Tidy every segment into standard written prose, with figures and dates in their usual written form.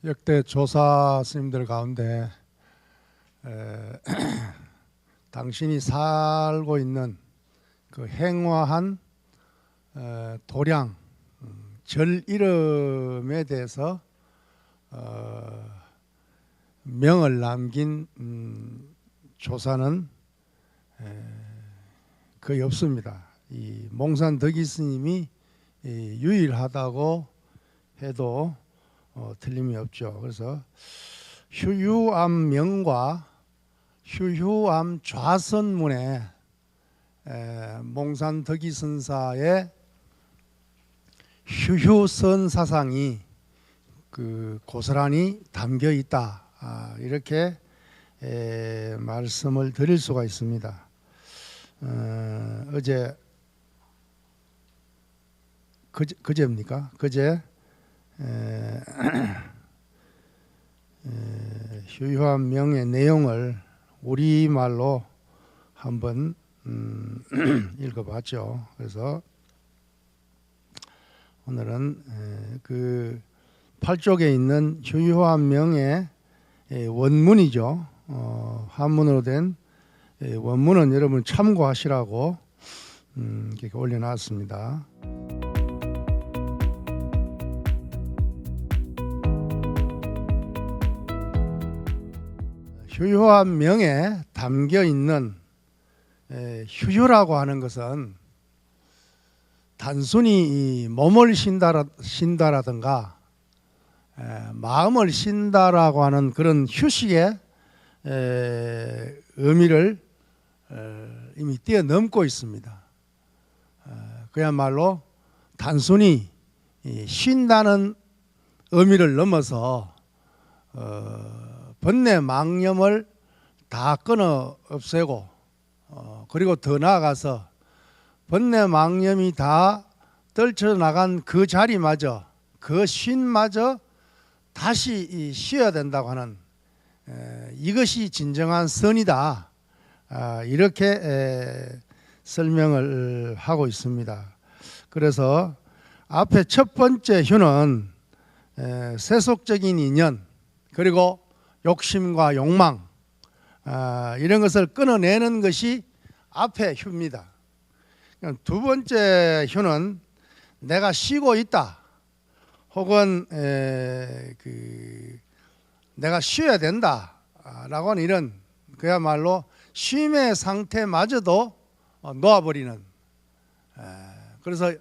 역대 조사 스님들 가운데 당신이 살고 있는 그 행화한 도량 절 이름에 대해서 명을 남긴 조사는 거의 없습니다. 이 몽산 덕이 스님이 유일하다고 해도 틀림이 없죠. 그래서 휴유암 명과 휴유암 좌선문에 몽산 덕이 선사의 휴유선 사상이 고스란히 담겨 있다, 이렇게 말씀을 드릴 수가 있습니다. 그제입니까? 그제 휴유암 명의 내용을 우리말로 한번 읽어봤죠. 그래서 오늘은 그 8쪽에 있는 휴유암 명의 원문이죠. 한문으로 된 원문은 여러분 참고하시라고 이렇게 올려놨습니다. 휴유암 명에 담겨 있는 휴유라고 하는 것은 단순히 몸을 쉰다라든가 마음을 쉰다라고 하는 그런 휴식의 의미를 이미 뛰어넘고 있습니다. 그야말로 단순히 쉰다는 의미를 넘어서 번뇌 망념을 다 끊어 없애고 그리고 더 나아가서 번뇌 망념이 다 떨쳐나간 그 자리마저, 그 쉼마저 다시 쉬어야 된다고 하는 이것이 진정한 선이다, 이렇게 설명을 하고 있습니다. 그래서 앞에 첫 번째 휴는 세속적인 인연 그리고 욕심과 욕망, 이런 것을 끊어내는 것이 앞에 휴입니다. 두 번째 휴는 내가 쉬고 있다, 혹은 내가 쉬어야 된다라고 하는 이런 그야말로 쉼의 상태마저도 놓아버리는, 그래서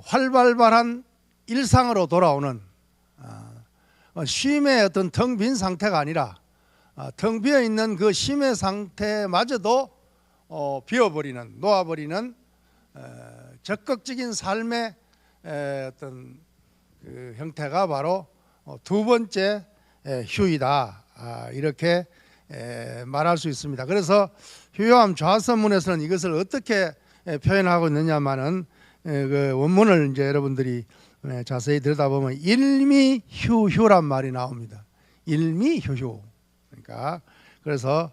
활발한 일상으로 돌아오는 쉼의 어떤 텅 빈 상태가 아니라 텅 비어 있는 그 쉼의 상태마저도 비워버리는, 놓아버리는 적극적인 삶의 어떤 그 형태가 바로 두 번째 휴이다, 이렇게 말할 수 있습니다. 그래서 휴유암 좌선문에서는 이것을 어떻게 표현하고 있느냐면은 그 원문을 이제 여러분들이 자세히 들여다보면 일미휴휴란 말이 나옵니다. 일미휴휴. 그러니까 그래서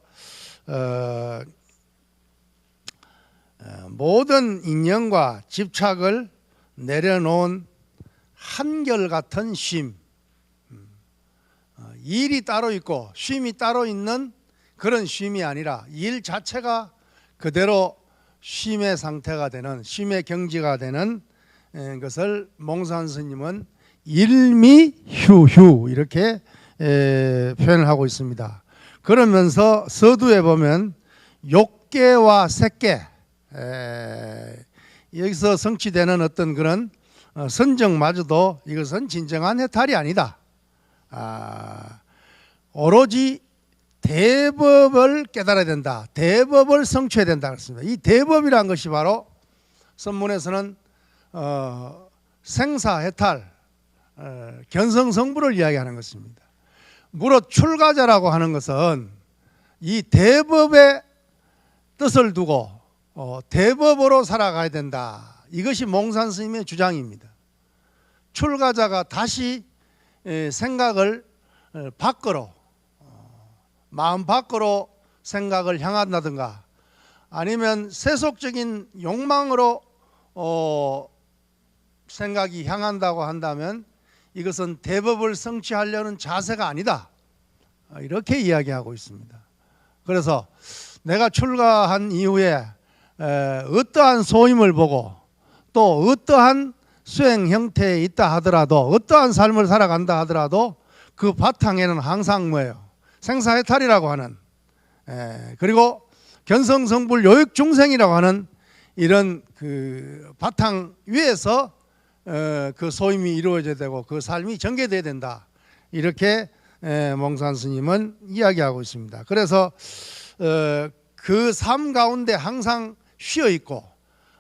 모든 인연과 집착을 내려놓은 한결같은 쉼, 일이 따로 있고 쉼이 따로 있는 그런 쉼이 아니라 일 자체가 그대로 쉼의 상태가 되는, 쉼의 경지가 되는 것을 몽산 스님은 일미휴휴 이렇게 표현을 하고 있습니다. 그러면서 서두에 보면 욕계와 색계, 여기서 성취되는 어떤 그런 선정마저도 이것은 진정한 해탈이 아니다, 오로지 대법을 깨달아야 된다, 대법을 성취해야 된다 그랬습니다. 이 대법이라는 것이 바로 선문에서는 생사해탈, 견성성불을 이야기하는 것입니다. 무릇 출가자라고 하는 것은 이 대법의 뜻을 두고 대법으로 살아가야 된다, 이것이 몽산 스님의 주장입니다. 출가자가 다시 생각을 밖으로, 마음 밖으로 생각을 향한다든가 아니면 세속적인 욕망으로 생각이 향한다고 한다면 이것은 대법을 성취하려는 자세가 아니다. 이렇게 이야기하고 있습니다. 그래서 내가 출가한 이후에 어떠한 소임을 보고 또 어떠한 수행 형태에 있다 하더라도 어떠한 삶을 살아간다 하더라도 그 바탕에는 항상 뭐예요? 생사해탈이라고 하는 그리고 견성성불 요익중생이라고 하는 이런 그 바탕 위에서 그 소임이 이루어져야 되고 그 삶이 전개돼야 된다. 이렇게 몽산 스님은 이야기하고 있습니다. 그래서 그 삶 가운데 항상 쉬어 있고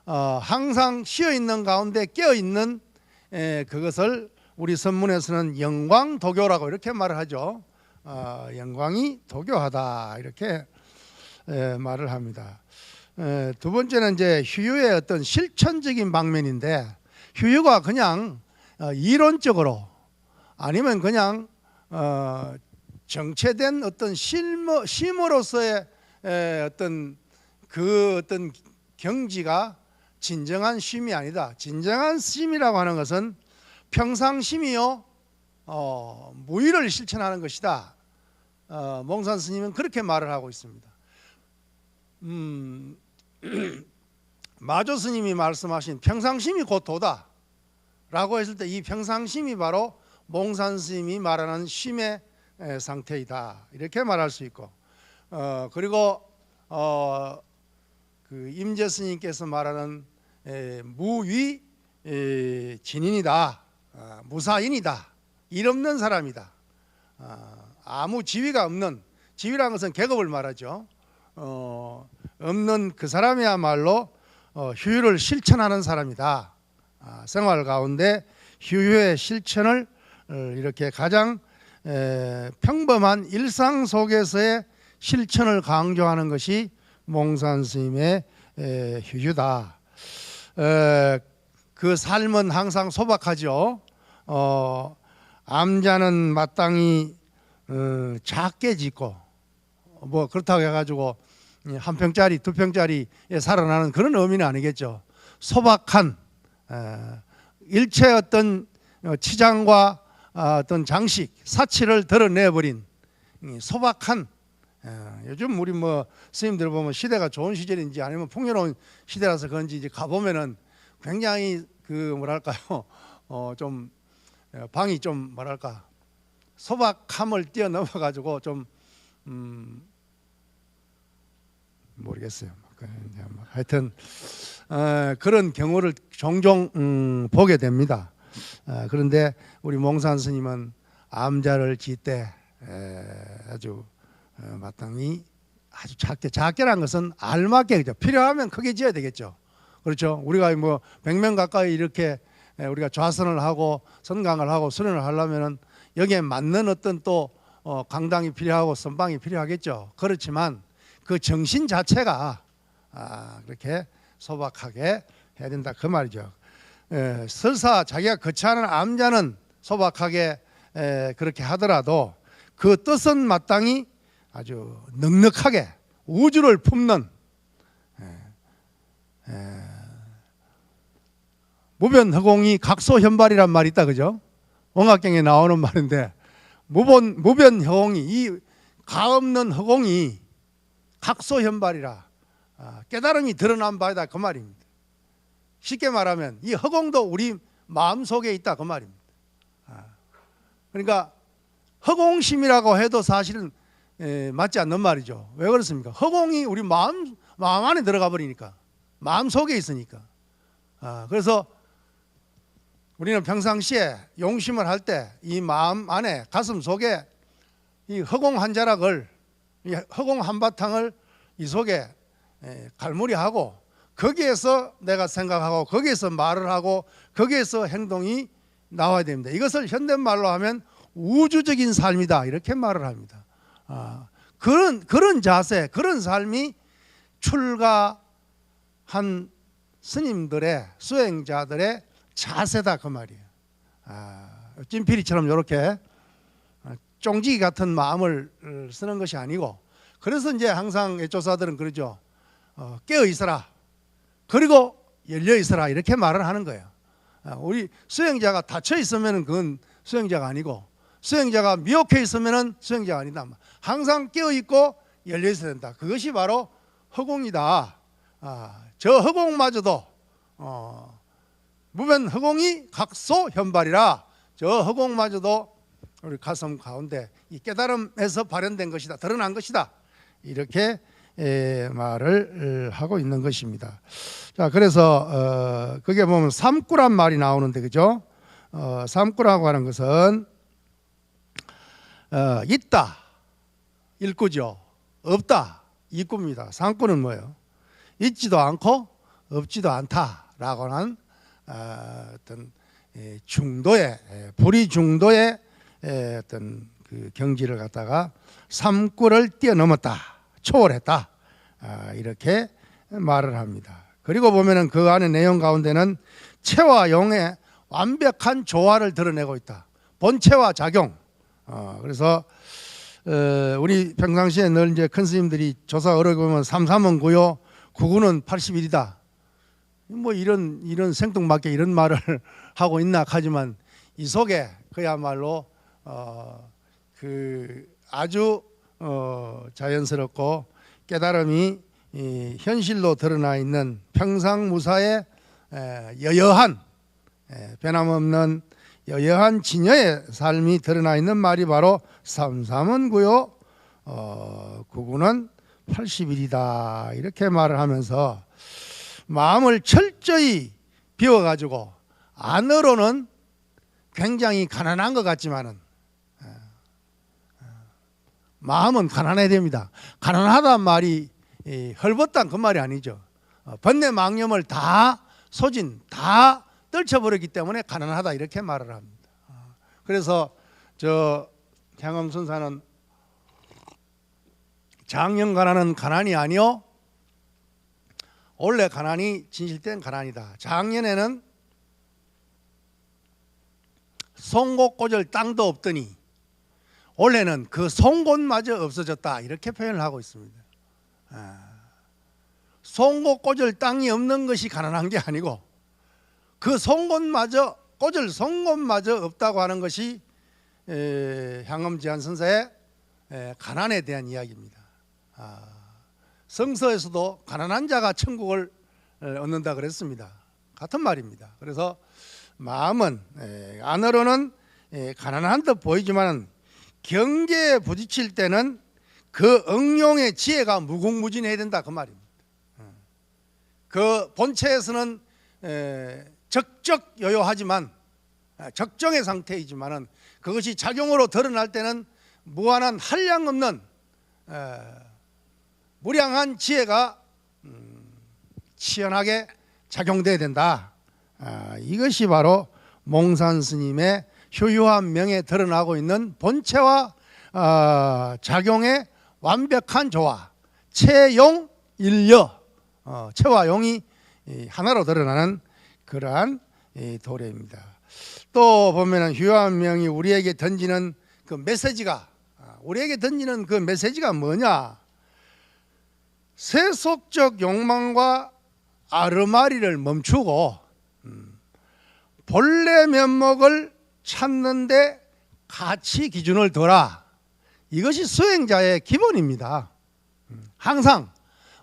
항상 쉬어 있는 가운데 깨어 있는 그것을 우리 선문에서는 영광도교라고 이렇게 말을 하죠. 영광이 도교하다 이렇게 말을 합니다. 두 번째는 이제 휴유의 어떤 실천적인 방면인데 휴유가 그냥 이론적으로 아니면 그냥 정체된 어떤 심으로서의 어떤 그 어떤 경지가 진정한 쉼이 아니다. 진정한 쉼이라고 하는 것은 평상심이요 무의를 실천하는 것이다. 몽산 스님은 그렇게 말을 하고 있습니다. 마조 스님이 말씀하신 평상심이 곧 도다 라고 했을 때 이 평상심이 바로 몽산 스님이 말하는 쉼의 상태이다 이렇게 말할 수 있고 그리고 그 임재 스님께서 말하는 무위 진인이다 무사인이다 일 없는 사람이다 아무 지위가 없는 지위라는 것은 계급을 말하죠 없는 그 사람이야말로 휴유를 실천하는 사람이다 생활 가운데 휴유의 실천을 이렇게 가장 평범한 일상 속에서의 실천을 강조하는 것이 몽산 스님의 휴유다. 그 삶은 항상 소박하죠. 암자는 마땅히 작게 짓고 뭐 그렇다고 해가지고 한 평짜리 두 평짜리에 살아나는 그런 의미는 아니겠죠. 소박한 일체 어떤 치장과 어떤 장식 사치를 드러내버린 소박한 요즘 우리 뭐 스님들 보면 시대가 좋은 시절인지 아니면 풍요로운 시대라서 그런지 이제 가보면은 굉장히 그 뭐랄까요 좀 방이 좀 뭐랄까 소박함을 뛰어넘어가지고 좀 모르겠어요. 하여튼 그런 경우를 종종 보게 됩니다. 그런데 우리 몽산 스님은 암자를 짓되 아주 마땅히 아주 작게란 것은 알맞게 그죠. 필요하면 크게 지어야 되겠죠. 그렇죠. 우리가 뭐 100명 가까이 이렇게 우리가 좌선을 하고 선강을 하고 수련을 하려면은 여기에 맞는 어떤 또 강당이 필요하고 선방이 필요하겠죠. 그렇지만 그 정신 자체가 그렇게 소박하게 해야 된다 그 말이죠. 설사 자기가 거치하는 암자는 소박하게 그렇게 하더라도 그 뜻은 마땅히 아주 넉넉하게 우주를 품는 무변허공이 각소현발이란 말이 있다 그죠? 원각경에 나오는 말인데 무변허공이 이 가없는 허공이 각소현발이라 깨달음이 드러난 바이다 그 말입니다. 쉽게 말하면 이 허공도 우리 마음속에 있다 그 말입니다. 그러니까 허공심이라고 해도 사실은 맞지 않는 말이죠. 왜 그렇습니까? 허공이 우리 마음 안에 들어가 버리니까 마음 속에 있으니까 그래서 우리는 평상시에 용심을 할 때 이 마음 안에 가슴 속에 이 허공 한 자락을 이 허공 한바탕을 이 속에 갈무리하고 거기에서 내가 생각하고 거기에서 말을 하고 거기에서 행동이 나와야 됩니다. 이것을 현대말로 하면 우주적인 삶이다 이렇게 말을 합니다. 그런 자세 그런 삶이 출가한 스님들의 수행자들의 자세다 그 말이에요. 찐피리처럼 이렇게 쫑지기 같은 마음을 쓰는 것이 아니고 그래서 이제 항상 애조사들은 그러죠. 깨어 있어라. 그리고 열려 있어라 이렇게 말을 하는 거예요. 우리 수행자가 닫혀 있으면 그건 수행자가 아니고, 수행자가 미혹해 있으면은 수행자가 아니다. 항상 깨어 있고 열려 있어야 된다. 그것이 바로 허공이다. 저 허공마저도 무변 허공이 각소현발이라, 저 허공마저도 우리 가슴 가운데 이 깨달음에서 발현된 것이다, 드러난 것이다, 이렇게 말을 하고 있는 것입니다. 자, 그래서 그게 보면 삼구란 말이 나오는데, 그죠? 삼구라고 하는 것은 있다, 일구죠. 없다, 이구입니다. 삼구는 뭐예요? 있지도 않고 없지도 않다라고 하는 어떤 중도의, 불이 중도의 어떤 그 경지를 갖다가 삼구를 뛰어넘었다, 초월했다, 이렇게 말을 합니다. 그리고 보면은 그 안에 내용 가운데는 체와 용의 완벽한 조화를 드러내고 있다. 본체와 작용. 그래서 우리 평상시에 늘 이제 큰 스님들이 조사 어려보면 삼삼은 9요, 9구는 81이다. 뭐 이런 생뚱맞게 이런 말을 하고 있나 하지만, 이 속에 그야말로 그 아주 자연스럽고 깨달음이 현실로 드러나 있는 평상무사의 여여한, 변함없는 여여한 진여의 삶이 드러나 있는 말이 바로 삼삼은 9요, 9구는 81이다, 이렇게 말을 하면서 마음을 철저히 비워가지고, 안으로는 굉장히 가난한 것 같지만은 마음은 가난해야 됩니다. 가난하다는 말이 헐벗단 그 말이 아니죠. 번뇌 망념을 다 소진, 다 떨쳐버렸기 때문에 가난하다, 이렇게 말을 합니다. 그래서 저 향엄선사는 장영 가난은 가난이 아니요, 원래 가난이 진실된 가난이다. 작년에는 송곳 꽂을 땅도 없더니 원래는 그 송곳마저 없어졌다, 이렇게 표현을 하고 있습니다. 송곳 꽂을 땅이 없는 것이 가난한 게 아니고, 그 송곳마저, 꽂을 송곳마저 없다고 하는 것이 향엄지한 선사의 가난에 대한 이야기입니다. 성서에서도 가난한 자가 천국을 얻는다 그랬습니다. 같은 말입니다. 그래서 마음은 안으로는 가난한 듯 보이지만 경계에 부딪힐 때는 그 응용의 지혜가 무궁무진해야 된다, 그 말입니다. 그 본체에서는 적적요요하지만, 적정의 상태이지만은 그것이 작용으로 드러날 때는 무한한 한량 없는 무량한 지혜가 치열하게 작용돼야 된다. 이것이 바로 몽산 스님의 효유한 명에 드러나고 있는 본체와 작용의 완벽한 조화, 체용 일여, 체와 용이 하나로 드러나는 그러한 도래입니다. 또 보면은 효유한 명이 우리에게 던지는 그 메시지가, 우리에게 던지는 그 메시지가 뭐냐? 세속적 욕망과 아르마리를 멈추고 본래 면목을 찾는데 가치 기준을 둬라. 이것이 수행자의 기본입니다. 항상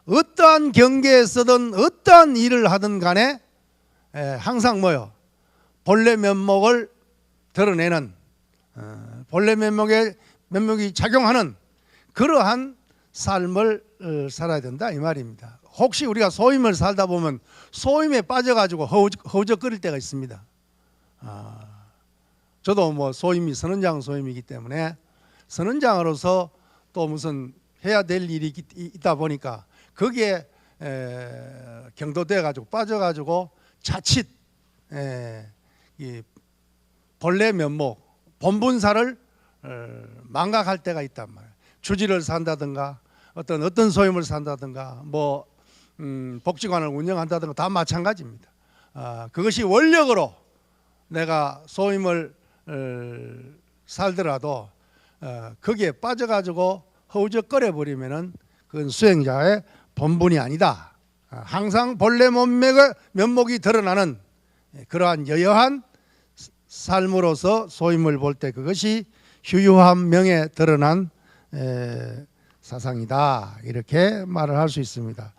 어떠한 경계에서든 어떠한 일을 하든 간에 항상 뭐요? 본래 면목을 드러내는, 본래 면목이 작용하는 그러한 삶을 살아야 된다, 이 말입니다. 혹시 우리가 소임을 살다 보면 소임에 빠져가지고 허우적거릴 때가 있습니다. 저도 뭐 소임이 선원장 소임이기 때문에 선원장으로서 또 무슨 해야 될 일이 있다 보니까 거기에 경도돼 가지고 빠져가지고 자칫 이 본래 면목, 본분사를 망각할 때가 있단 말이에요. 주지를 산다든가 어떤 소임을 산다든가 뭐 복지관을 운영한다든가 다 마찬가지입니다. 그것이 원력으로 내가 소임을 살더라도 거기에 빠져가지고 허우적거려 버리면은 그건 수행자의 본분이 아니다. 항상 본래 면목이 드러나는 그러한 여여한 삶으로서 소임을 볼 때 그것이 휴유한 명에 드러난 사상이다, 이렇게 말을 할 수 있습니다.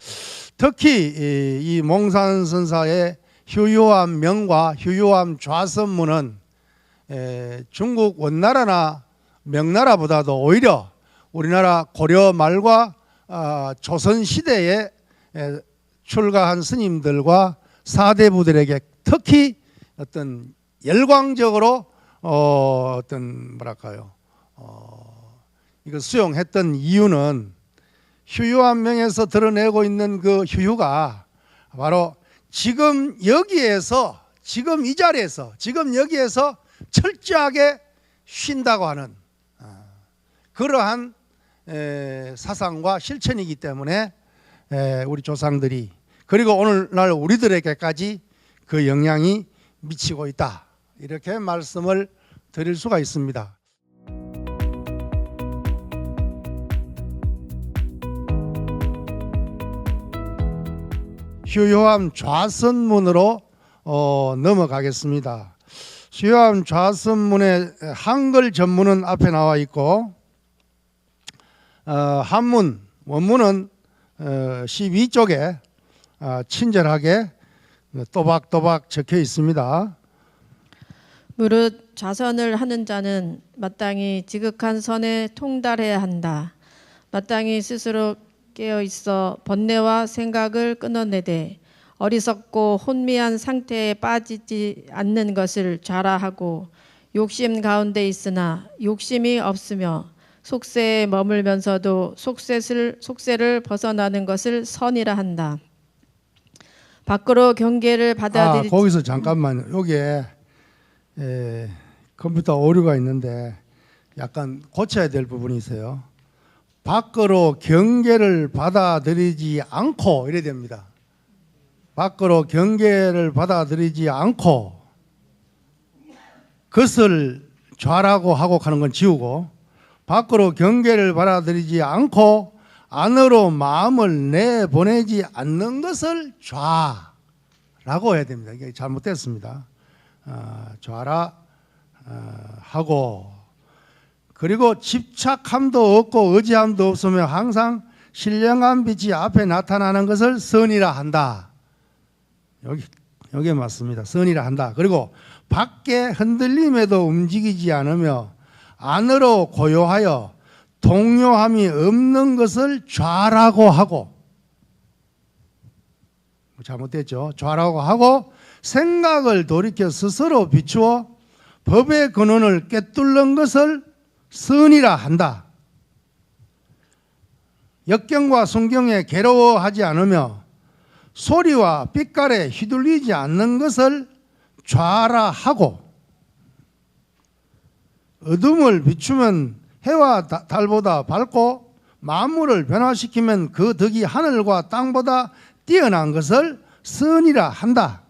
특히 이 몽산선사의 휴유한 명과 휴유한 좌선문은 중국 원나라나 명나라보다도 오히려 우리나라 고려 말과 조선 시대에 출가한 스님들과 사대부들에게 특히 어떤 열광적으로 어떤 뭐랄까요, 이거 수용했던 이유는 휴유한 명에서 드러내고 있는 그 휴유가 바로 지금 여기에서, 지금 이 자리에서, 지금 여기에서 철저하게 쉰다고 하는 그러한 사상과 실천이기 때문에 우리 조상들이, 그리고 오늘날 우리들에게까지 그 영향이 미치고 있다, 이렇게 말씀을 드릴 수가 있습니다. 휴유함 좌선문으로 넘어가겠습니다. 휴유함 좌선문의 한글 전문은 앞에 나와 있고, 한문 원문은 12쪽에 친절하게 또박또박 적혀 있습니다. 무릇 좌선을 하는 자는 마땅히 지극한 선에 통달해야 한다. 마땅히 스스로 깨어 있어 번뇌와 생각을 끊어내되 어리석고 혼미한 상태에 빠지지 않는 것을 좌라하고, 욕심 가운데 있으나 욕심이 없으며 속세에 머물면서도 속세를 벗어나는 것을 선이라 한다. 밖으로 경계를 받아들이지. 거기서 잠깐만요. 여기에 컴퓨터 오류가 있는데 약간 고쳐야 될 부분이 있어요. 밖으로 경계를 받아들이지 않고 이래야 됩니다. 밖으로 경계를 받아들이지 않고 그것을 좌라고 하고 하는 건 지우고, 밖으로 경계를 받아들이지 않고 안으로 마음을 내보내지 않는 것을 좌라고 해야 됩니다. 이게 잘못됐습니다. 좌라 하고, 그리고 집착함도 없고 의지함도 없으며 항상 신령한 빛이 앞에 나타나는 것을 선이라 한다. 여기에 맞습니다. 선이라 한다. 그리고 밖에 흔들림에도 움직이지 않으며 안으로 고요하여 동요함이 없는 것을 좌라고 하고, 잘못됐죠. 좌라고 하고 생각을 돌이켜 스스로 비추어 법의 근원을 꿰뚫는 것을 선이라 한다. 역경과 순경에 괴로워하지 않으며 소리와 빛깔에 휘둘리지 않는 것을 좌라 하고, 어둠을 비추면 해와 달보다 밝고 만물을 변화시키면 그 덕이 하늘과 땅보다 뛰어난 것을 선이라 한다.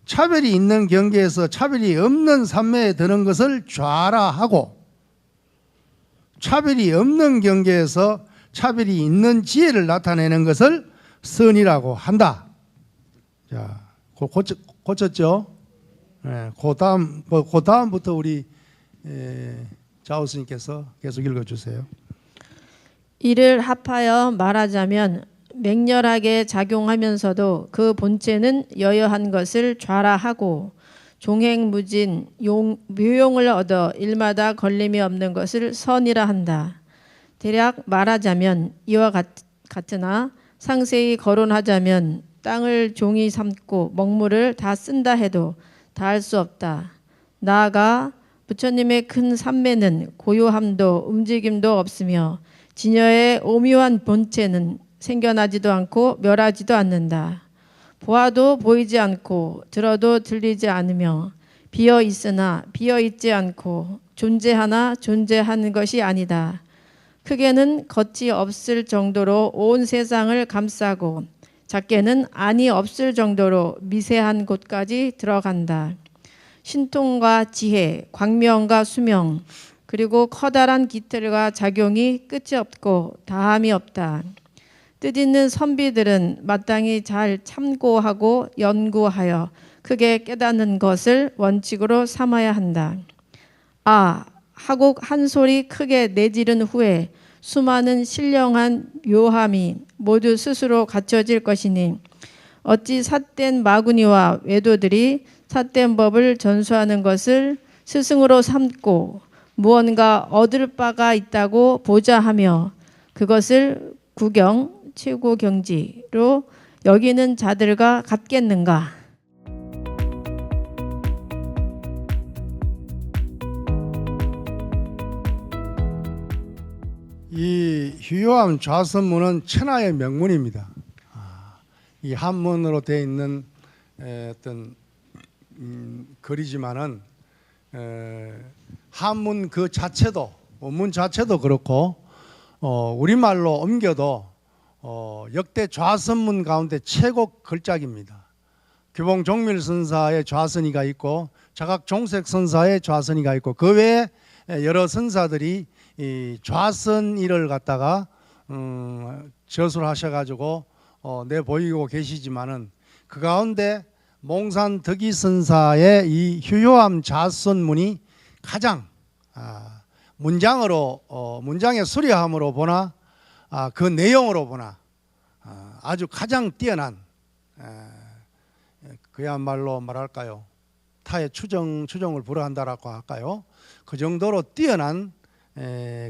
차별이 있는 경계에서 차별이 없는 산매에 드는 것을 좌라 하고, 차별이 없는 경계에서 차별이 있는 지혜를 나타내는 것을 선이라고 한다. 자, 고쳤죠? 네, 그 다음부터 우리 자오 스님께서 계속 읽어주세요. 이를 합하여 말하자면 맹렬하게 작용하면서도 그 본체는 여여한 것을 좌라하고, 종행무진 묘용을 얻어 일마다 걸림이 없는 것을 선이라 한다. 대략 말하자면 이와 같으나 상세히 거론하자면 땅을 종이 삼고 먹물을 다 쓴다 해도 다 할 수 없다. 나아가 부처님의 큰 삼매는 고요함도 움직임도 없으며 진여의 오묘한 본체는 생겨나지도 않고 멸하지도 않는다. 보아도 보이지 않고 들어도 들리지 않으며 비어 있으나 비어 있지 않고 존재하나 존재하는 것이 아니다. 크게는 겉이 없을 정도로 온 세상을 감싸고 작게는 안이 없을 정도로 미세한 곳까지 들어간다. 신통과 지혜, 광명과 수명, 그리고 커다란 기틀과 작용이 끝이 없고 다함이 없다. 뜻있는 선비들은 마땅히 잘 참고하고 연구하여 크게 깨닫는 것을 원칙으로 삼아야 한다. 하고 한 소리 크게 내지른 후에 수많은 신령한 묘함이 모두 스스로 갖춰질 것이니 어찌 삿된 마구니와 외도들이 삿된 법을 전수하는 것을 스승으로 삼고 무언가 얻을 바가 있다고 보자 하며 그것을 구경, 최고 경지로 여기는 자들과 같겠는가? 이 휴요함 좌선문은 천하의 명문입니다. 이 한문으로 되어 있는 어떤 글이지만은 한문 그 자체도 원문 자체도 그렇고 우리말로 옮겨도 역대 좌선문 가운데 최고 걸작입니다. 규봉 종밀 선사의 좌선이가 있고 자각 종색 선사의 좌선이가 있고 그 외에 여러 선사들이 이 좌선일을 갖다가 저술하셔가지고 내보이고 계시지만은 그 가운데 몽산 덕이 선사의 이 휴요함 좌선문이 가장 문장의 수려함으로 보나 그 내용으로 보나 아주 가장 뛰어난 그야말로 말할까요? 타의 추정을 불허한다라고 할까요? 그 정도로 뛰어난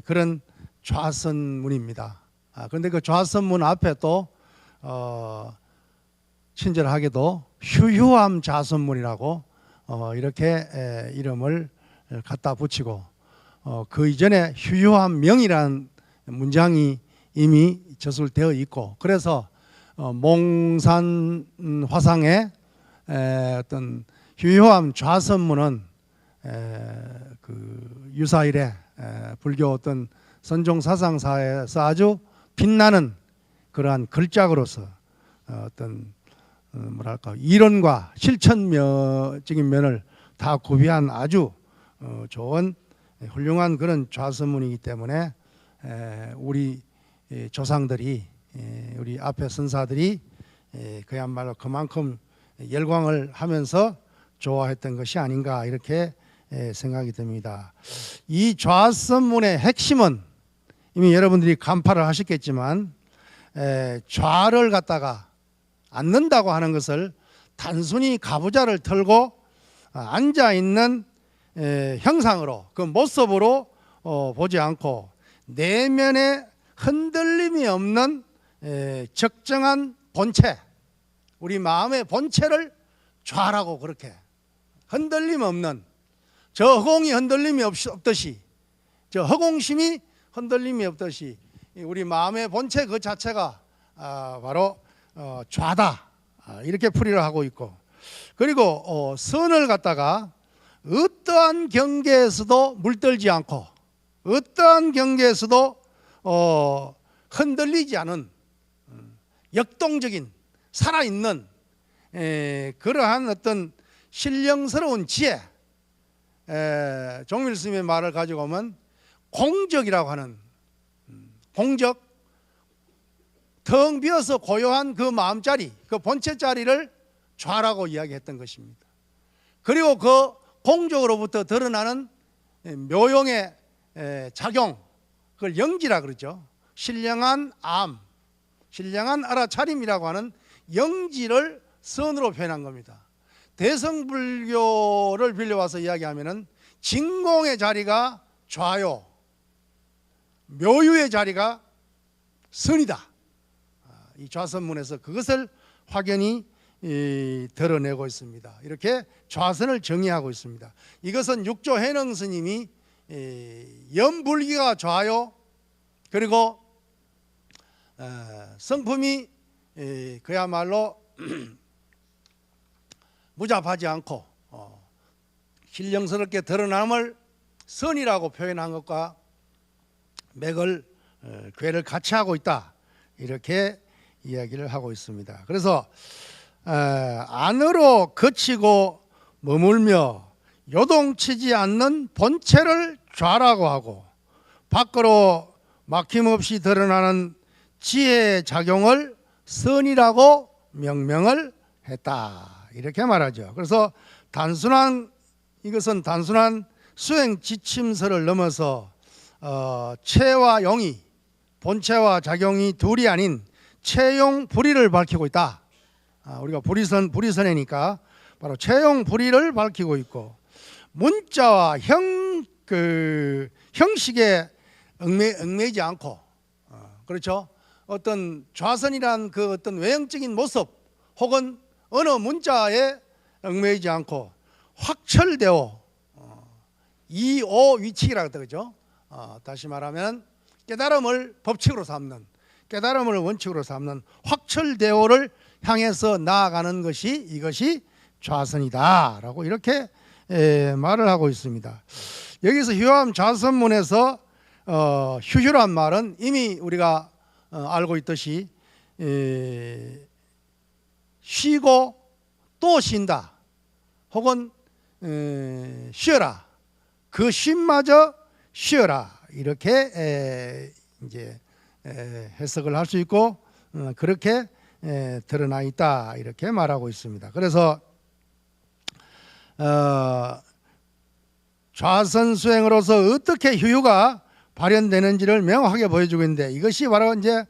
그런 좌선문입니다. 그런데 그 좌선문 앞에 또 친절하게도 휴요함 좌선문이라고 이렇게 이름을 갖다 붙이고 그 이전에 휴요함 명이라는 문장이 이미 저술되어 있고 그래서 몽산 화상의 어떤 휴요함 좌선문은 그 유사일에 불교 어떤 선종 사상사에서 아주 빛나는 그러한 걸작으로서 어떤 뭐랄까 이론과 실천적인 면을 다 구비한 아주 좋은 훌륭한 그런 좌선문이기 때문에 우리 조상들이 우리 앞에 선사들이 그야말로 그만큼 열광을 하면서 좋아했던 것이 아닌가 이렇게 생각이 듭니다. 이 좌선문의 핵심은 이미 여러분들이 간파를 하셨겠지만 좌를 갖다가 앉는다고 하는 것을 단순히 가부좌를 털고 앉아있는 형상으로 그 모습으로 보지 않고 내면에 흔들림이 없는 적정한 본체 우리 마음의 본체를 좌라고 그렇게 흔들림 없는 저 허공이 흔들림이 없듯이 저 허공심이 흔들림이 없듯이 우리 마음의 본체 그 자체가 바로 좌다 이렇게 풀이를 하고 있고 그리고 선을 갖다가 어떠한 경계에서도 물들지 않고 어떠한 경계에서도 흔들리지 않은 역동적인 살아있는 그러한 어떤 신령스러운 지혜 종밀 스님의 말을 가지고 오면 공적이라고 하는 공적 텅 비어서 고요한 그 마음자리 그 본체자리를 좌라고 이야기했던 것입니다. 그리고 그 공적으로부터 드러나는 묘용의 작용 그걸 영지라 그러죠. 신령한 암 신령한 알아차림이라고 하는 영지를 선으로 표현한 겁니다. 대성불교를 빌려와서 이야기하면은 진공의 자리가 좌요 묘유의 자리가 선이다. 이 좌선문에서 그것을 확연히 드러내고 있습니다. 이렇게 좌선을 정의하고 있습니다. 이것은 육조 해능 스님이 염불기가 좌요 그리고 성품이 그야말로 무잡하지 않고 신령스럽게 드러남을 선이라고 표현한 것과 맥을 궤를 같이 하고 있다 이렇게 이야기를 하고 있습니다. 그래서 안으로 거치고 머물며 요동치지 않는 본체를 좌라고 하고 밖으로 막힘없이 드러나는 지혜의 작용을 선이라고 명명을 했다 이렇게 말하죠. 그래서 이것은 단순한 수행 지침서를 넘어서 체와 용이, 본체와 작용이 둘이 아닌 체용 불의를 밝히고 있다. 우리가 불의선애니까 바로 체용 불의를 밝히고 있고, 문자와 형식에 얽매이지 않고, 그렇죠? 어떤 좌선이란 그 어떤 외형적인 모습 혹은 어느 문자에 얽매이지 않고 확철되어 이오 위칙이라고 그러죠. 다시 말하면 깨달음을 법칙으로 삼는, 깨달음을 원칙으로 삼는 확철대오를 향해서 나아가는 것이 이것이 좌선이다라고 이렇게 말을 하고 있습니다. 여기서 휴함 좌선문에서 휴휴란 말은 이미 우리가 알고 있듯이 쉬고 또 쉰다 혹은 쉬어라, 그 쉼마저 쉬어라, 이렇게 이제 해석을 할 수 있고 그렇게 드러나 있다 이렇게 말하고 있습니다. 그래서 좌선 수행으로서 어떻게 휴유가 발현되는지를 명확하게 보여주고 있는데, 이것이 바로 이제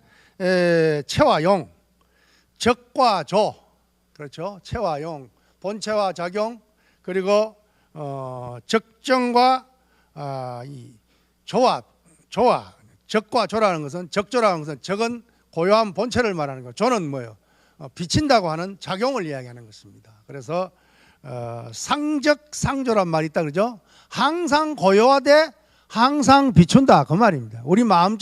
체와 용, 적과 조, 그렇죠? 체와 용, 본체와 작용, 그리고 적정과 이 조와 적과 조라는 것은, 적조라는 것은 적은 고요한 본체를 말하는 거, 조는 뭐예요? 비친다고 하는 작용을 이야기하는 것입니다. 그래서 상적 상조란 말이 있다 그러죠. 항상 고요하되 항상 비춘다 그 말입니다. 우리 마음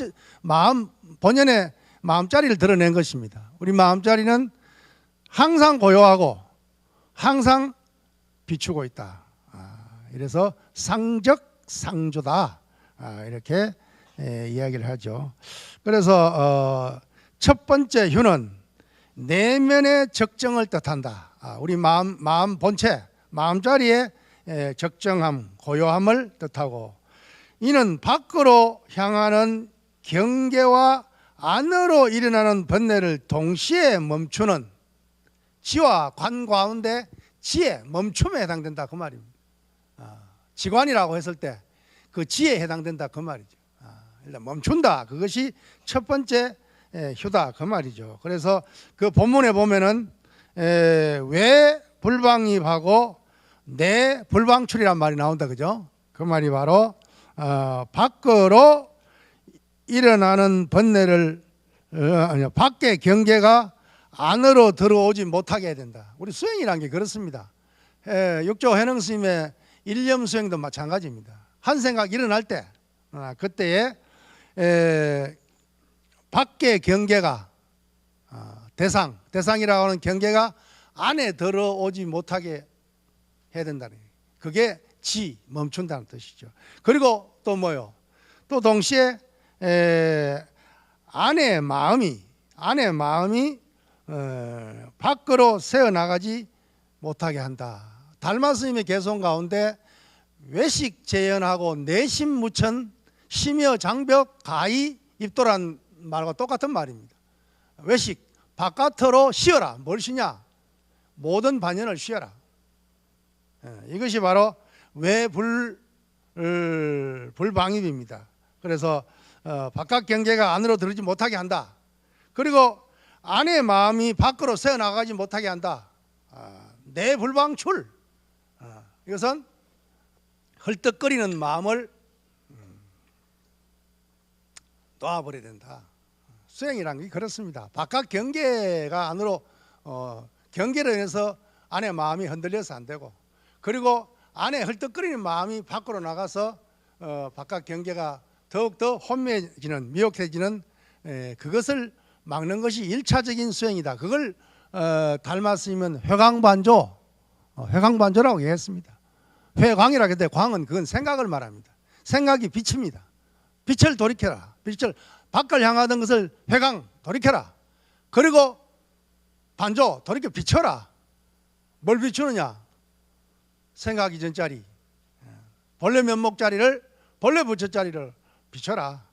본연의 마음자리를 드러낸 것입니다. 우리 마음자리는 항상 고요하고 항상 비추고 있다. 이래서 상적 상조다 이렇게 이야기를 하죠. 그래서 첫 번째 휴는 내면의 적정을 뜻한다. 우리 마음 본체, 마음자리의 적정함, 고요함을 뜻하고, 이는 밖으로 향하는 경계와 안으로 일어나는 번뇌를 동시에 멈추는 지와 관 가운데 지의 멈춤에 해당된다 그 말입니다. 지관이라고 했을 때 그 지에 해당된다 그 말이죠. 일단 멈춘다, 그것이 첫 번째 휴다 그 말이죠. 그래서 그 본문에 보면은 왜 불방입하고 내 불방출이란 말이 나온다 그죠? 그 말이 바로 밖으로 일어나는 번뇌를 밖의 경계가 안으로 들어오지 못하게 해야 된다. 우리 수행이라는 게 그렇습니다. 육조 해능 스님의 일념 수행도 마찬가지입니다. 한 생각 일어날 때 그때에 밖의 경계가 대상이라고 하는 경계가 안에 들어오지 못하게 해야 된다는 거예요. 그게 지, 멈춘다는 뜻이죠. 그리고 또 뭐요? 또 동시에 안의 마음이 밖으로 새어나가지 못하게 한다. 달마 스님의 개송 가운데 외식 재현하고 내심 무천 심여 장벽 가히 입도란 말과 똑같은 말입니다. 외식, 바깥으로 쉬어라. 뭘 쉬냐? 모든 반연을 쉬어라. 이것이 바로 불방입입니다. 그래서 바깥 경계가 안으로 들어오지 못하게 한다. 그리고 안의 마음이 밖으로 새어나가지 못하게 한다. 내 불방출. 이것은 헐떡거리는 마음을 놔버려야 된다. 수행이라는 게 그렇습니다. 바깥 경계가 안으로 경계로 인해서 안의 마음이 흔들려서 안 되고, 그리고 안에 헐떡거리는 마음이 밖으로 나가서 바깥 경계가 더욱더 혼미해지는, 미혹해지는 그것을 막는 것이 1차적인 수행이다. 그걸 달마 스님은 회광반조라고 얘기했습니다. 회광이라고 했는데 광은 그건 생각을 말합니다. 생각이 빛입니다. 빛을 돌이켜라. 빛을 밖을 향하던 것을 회광 돌이켜라. 그리고 반조 돌이켜 비춰라. 뭘 비추느냐? 생각 이전짜리, 본래 면목짜리를, 본래 부처짜리를 비춰라.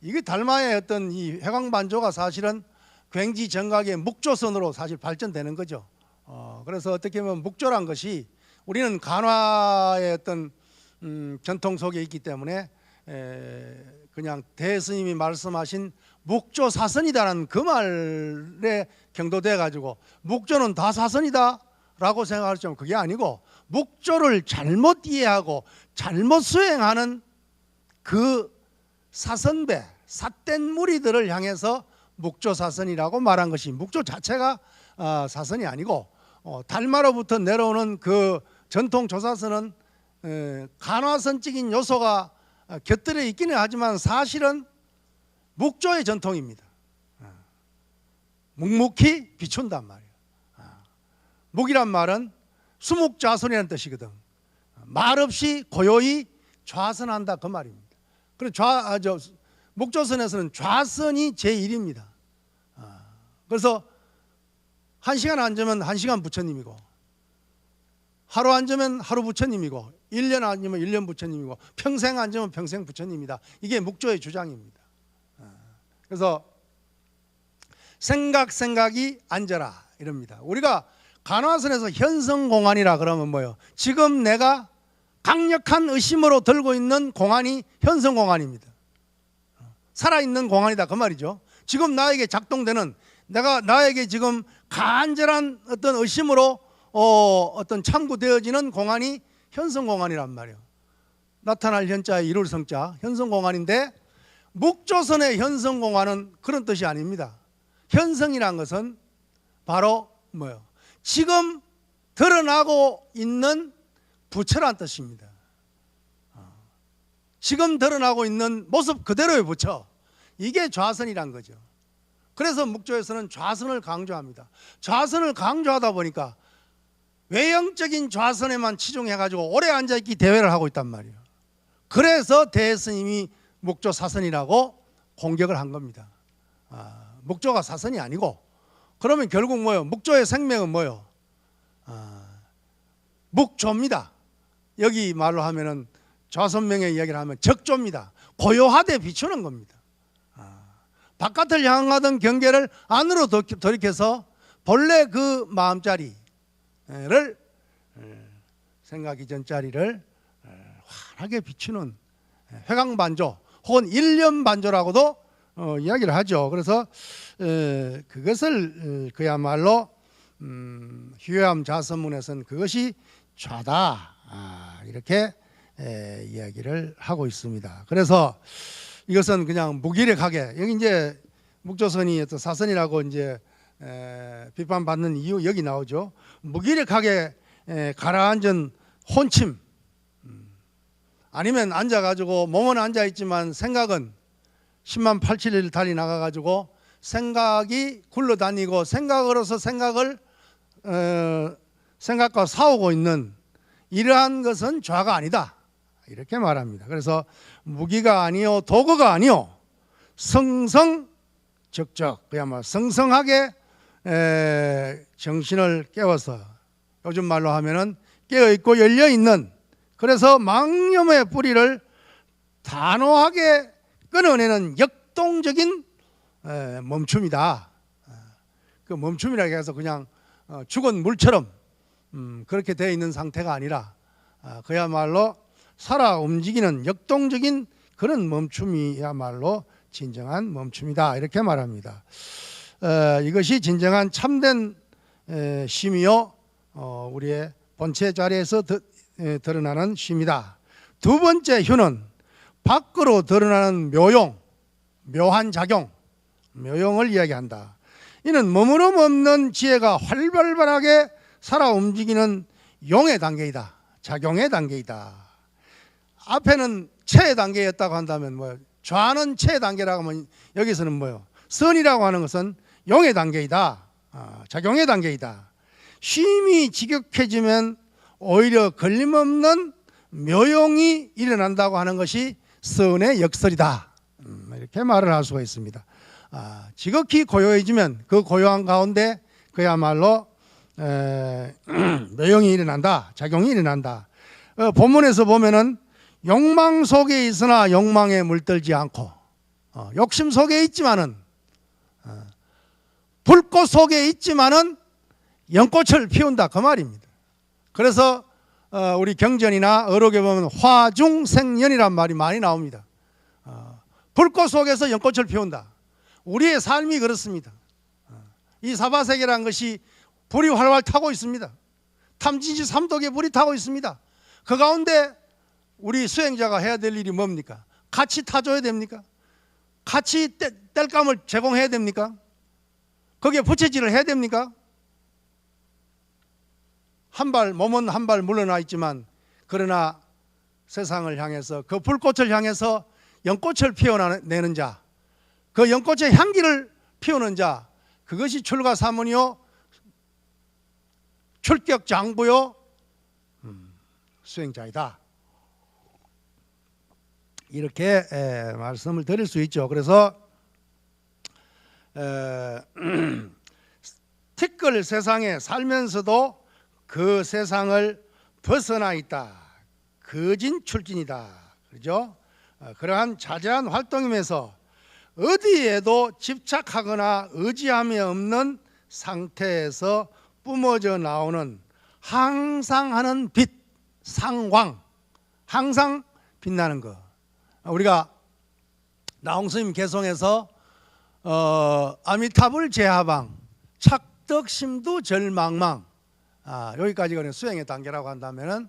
이게 달마의 어떤 이 회광반조가 사실은 굉지 정각의 묵조선으로 사실 발전되는 거죠. 그래서 어떻게 보면 묵조란 것이 우리는 간화의 어떤 전통 속에 있기 때문에 그냥 대스님이 말씀하신 묵조 사선이다라는 그 말에 경도돼 가지고 묵조는 다 사선이다 라고 생각할 점 그게 아니고 묵조를 잘못 이해하고 잘못 수행하는 그 사선배 삿된 무리들을 향해서 묵조 사선이라고 말한 것이 묵조 자체가 사선이 아니고 달마로부터 내려오는 그 전통 조사선은 간화선적인 요소가 곁들여 있기는 하지만 사실은 묵조의 전통입니다. 묵묵히 비춘단 말이에요. 묵이란 말은 수묵좌선이라는 뜻이거든. 말없이 고요히 좌선한다 그 말입니다. 그리고 묵조선에서는 좌선이 제1입니다. 그래서 1시간 앉으면 1시간 부처님이고 하루 앉으면 하루 부처님이고 1년 앉으면 1년 부처님이고 평생 앉으면 평생 부처님이다. 이게 묵조의 주장입니다. 그래서 생각이 앉아라 이럽니다. 우리가 간화선에서 현성공안이라 그러면 뭐예요? 지금 내가 강력한 의심으로 들고 있는 공안이 현성공안입니다. 살아있는 공안이다 그 말이죠. 지금 나에게 작동되는 나에게 지금 간절한 어떤 의심으로 어떤 참고되어지는 공안이 현성공안이란 말이에요. 나타날 현자에 이룰 성자 현성공안인데 묵조선의 현성공안은 그런 뜻이 아닙니다. 현성이란 것은 바로 뭐예요? 지금 드러나고 있는 부처란 뜻입니다. 지금 드러나고 있는 모습 그대로의 부처, 이게 좌선이란 거죠. 그래서 묵조에서는 좌선을 강조합니다. 좌선을 강조하다 보니까 외형적인 좌선에만 치중해가지고 오래 앉아있기 대회를 하고 있단 말이에요. 그래서 대스님이 묵조 사선이라고 공격을 한 겁니다. 묵조가 사선이 아니고 그러면 결국 뭐예요? 묵조의 생명은 뭐예요? 묵조입니다. 여기 말로 하면은 좌선명의 이야기를 하면 적조입니다. 고요하되 비추는 겁니다. 바깥을 향하던 경계를 안으로 돌이켜서 본래 그 마음자리를 생각 이전자리를 환하게 비추는 회광반조 혹은 일념반조라고도 이야기를 하죠. 그래서 그것을 그야말로 휴회암 자선문에서는 그것이 좌다 이렇게 이야기를 하고 있습니다. 그래서 이것은 그냥 무기력하게 여기 이제 묵조선이 또 사선이라고 이제 비판받는 이유 여기 나오죠. 무기력하게 가라앉은 혼침 아니면 앉아가지고 몸은 앉아있지만 생각은 10만 8천리를 달리 나가가지고 생각이 굴러다니고 생각으로서 생각과 싸우고 있는 이러한 것은 좌가 아니다 이렇게 말합니다. 그래서 무기가 아니요 도구가 아니요 성성적적 그야말로 성성하게 정신을 깨워서 요즘 말로 하면은 깨어있고 열려있는 그래서 망념의 뿌리를 단호하게 끊어내는 역동적인 멈춤이다. 그 멈춤이라고 해서 그냥 죽은 물처럼 그렇게 되어 있는 상태가 아니라 그야말로 살아 움직이는 역동적인 그런 멈춤이야말로 진정한 멈춤이다 이렇게 말합니다. 이것이 진정한 참된 쉼이요 우리의 본체 자리에서 드러나는 쉼이다. 두 번째 휴는 밖으로 드러나는 묘한 작용, 묘용을 이야기한다. 이는 머무름 없는 지혜가 활발하게 살아 움직이는 용의 단계이다. 작용의 단계이다. 앞에는 체의 단계였다고 한다면 뭐예요? 좌는 체의 단계라고 하면 여기서는 뭐예요? 선이라고 하는 것은 용의 단계이다. 작용의 단계이다. 쉼이 지극해지면 오히려 걸림없는 묘용이 일어난다고 하는 것이 선의 역설이다. 이렇게 말을 할 수가 있습니다. 지극히 고요해지면 그 고요한 가운데 그야말로 묘용이 일어난다. 작용이 일어난다. 본문에서 보면은 욕망 속에 있으나 욕망에 물들지 않고 욕심 속에 있지만은 불꽃 속에 있지만은 연꽃을 피운다 그 말입니다. 그래서 우리 경전이나 어록에 보면 화중생연이란 말이 많이 나옵니다. 불꽃 속에서 연꽃을 피운다. 우리의 삶이 그렇습니다. 이 사바세계라는 것이 불이 활활 타고 있습니다. 탐진치 삼독에 불이 타고 있습니다. 그 가운데 우리 수행자가 해야 될 일이 뭡니까? 같이 타줘야 됩니까? 같이 땔감을 제공해야 됩니까? 거기에 부채질을 해야 됩니까? 몸은 한 발 물러나 있지만 그러나 세상을 향해서 그 불꽃을 향해서 연꽃을 피워내는 자, 그 연꽃의 향기를 피우는 자, 그것이 출가사문이요 출격장부요 수행자이다. 이렇게 말씀을 드릴 수 있죠. 그래서 티끌 세상에 살면서도 그 세상을 벗어나 있다. 거진 출진이다. 그렇죠? 그러한 자제한 활동이면서 어디에도 집착하거나 의지함이 없는 상태에서 뿜어져 나오는 항상 하는 빛, 상광, 항상 빛나는 것. 우리가 나홍스님 개송에서 아미타불 제하방, 착덕심두 절망망, 여기까지가 수행의 단계라고 한다면은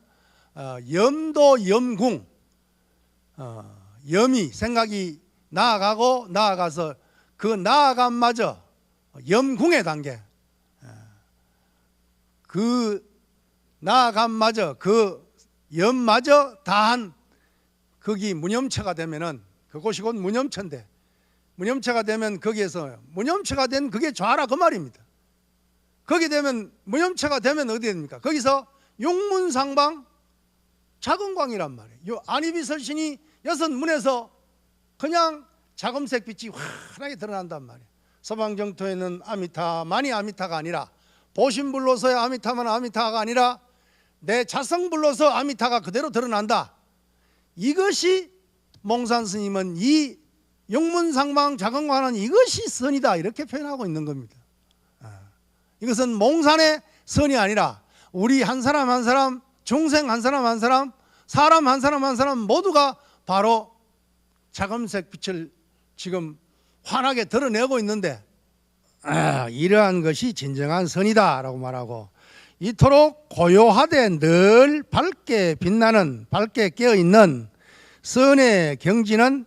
염도 염궁, 염이 생각이 나아가서 그 나아감마저 염궁의 단계, 그 나아감마저 그 염마저 다한 거기 무념체가 되면은 그곳이 곧 무념체인데 무념체가 되면 거기에서 무념체가 된 그게 좌라 그 말입니다. 거기 되면 무념체가 되면 어디 됩니까? 거기서 용문상방 자금광이란 말이에요. 요 안이비설신이 6문에서 그냥 자금색 빛이 환하게 드러난단 말이에요. 서방정토에는 아미타만이 아미타가 아니라 보신불로서의 아미타만 아미타가 아니라 내 자성불로서 아미타가 그대로 드러난다. 이것이 몽산스님은 이 용문상방 자금광은 이것이 선이다 이렇게 표현하고 있는 겁니다. 이것은 몽산의 선이 아니라 우리 한 사람 한 사람, 중생 한 사람 한 사람, 사람 한 사람 한 사람 모두가 바로 자금색 빛을 지금 환하게 드러내고 있는데 이러한 것이 진정한 선이다 라고 말하고, 이토록 고요하되 늘 밝게 빛나는, 밝게 깨어있는 선의 경지는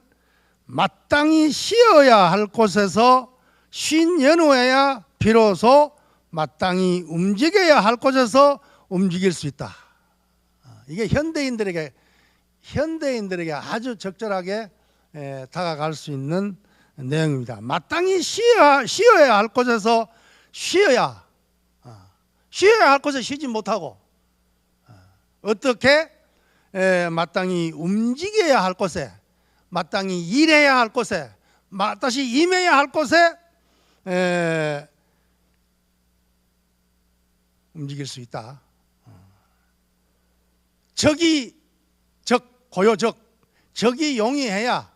마땅히 쉬어야 할 곳에서 쉰 연후에야 비로소 마땅히 움직여야 할 곳에서 움직일 수 있다. 이게 현대인들에게 아주 적절하게 다가갈 수 있는 내용입니다. 마땅히 쉬어야 할 곳에서 쉬어야 할 곳에 쉬지 못하고 어떻게 마땅히 움직여야 할 곳에, 마땅히 일해야 할 곳에, 마땅히 임해야 할 곳에 움직일 수 있다. 적이 고요적, 적이 용이해야,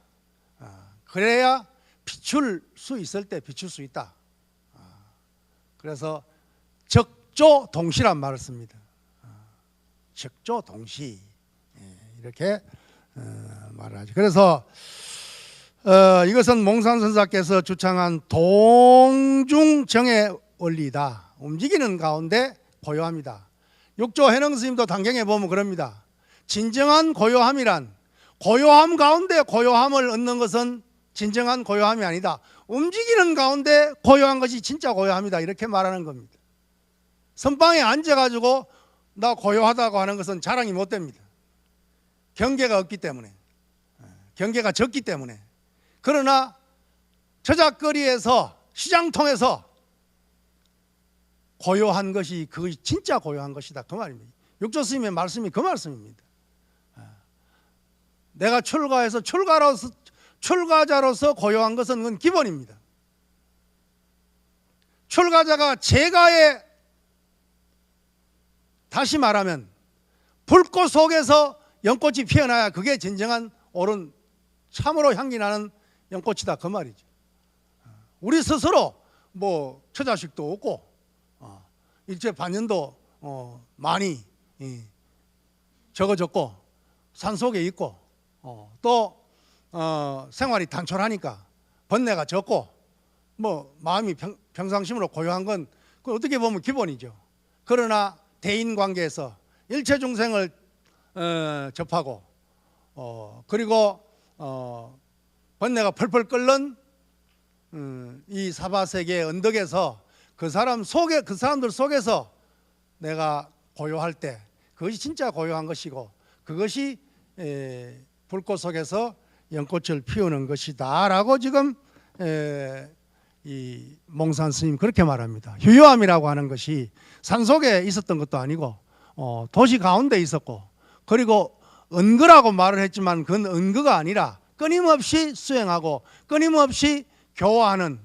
그래야 비출 수 있을 때 비출 수 있다. 그래서 적조동시란 말을 씁니다. 적조동시 이렇게 말을 하죠. 그래서 이것은 몽산선사께서 주창한 동중정의 원리다. 움직이는 가운데 고요합니다. 육조 해능스님도 단경에 보면 그럽니다. 진정한 고요함이란, 고요함 가운데 고요함을 얻는 것은 진정한 고요함이 아니다. 움직이는 가운데 고요한 것이 진짜 고요함이다. 이렇게 말하는 겁니다. 선방에 앉아가지고 나 고요하다고 하는 것은 자랑이 못 됩니다. 경계가 없기 때문에, 경계가 적기 때문에. 그러나 저작거리에서, 시장통에서 고요한 것이 그것이 진짜 고요한 것이다 그 말입니다. 육조 스님의 말씀이 그 말씀입니다. 내가 출가자로서 고요한 것은 그건 기본입니다. 출가자가 제가에, 다시 말하면 불꽃 속에서 연꽃이 피어나야 그게 진정한 옳은 참으로 향기 나는 연꽃이다 그 말이죠. 우리 스스로 뭐 처자식도 없고 일제 반년도 많이 적어졌고 산속에 있고 또 생활이 단촐하니까 번뇌가 적고 뭐 마음이 평상심으로 고요한 건 그 어떻게 보면 기본이죠. 그러나 대인 관계에서 일체 중생을 접하고 그리고 번뇌가 펄펄 끓는 이 사바세계의 언덕에서 그 사람들 속에서 내가 고요할 때 그것이 진짜 고요한 것이고 그것이 불꽃 속에서 연꽃을 피우는 것이다라고 지금 이 몽산 스님 그렇게 말합니다. 휴요함이라고 하는 것이 산속에 있었던 것도 아니고 도시 가운데 있었고 그리고 은거라고 말을 했지만 그건 은거가 아니라 끊임없이 수행하고 끊임없이 교화하는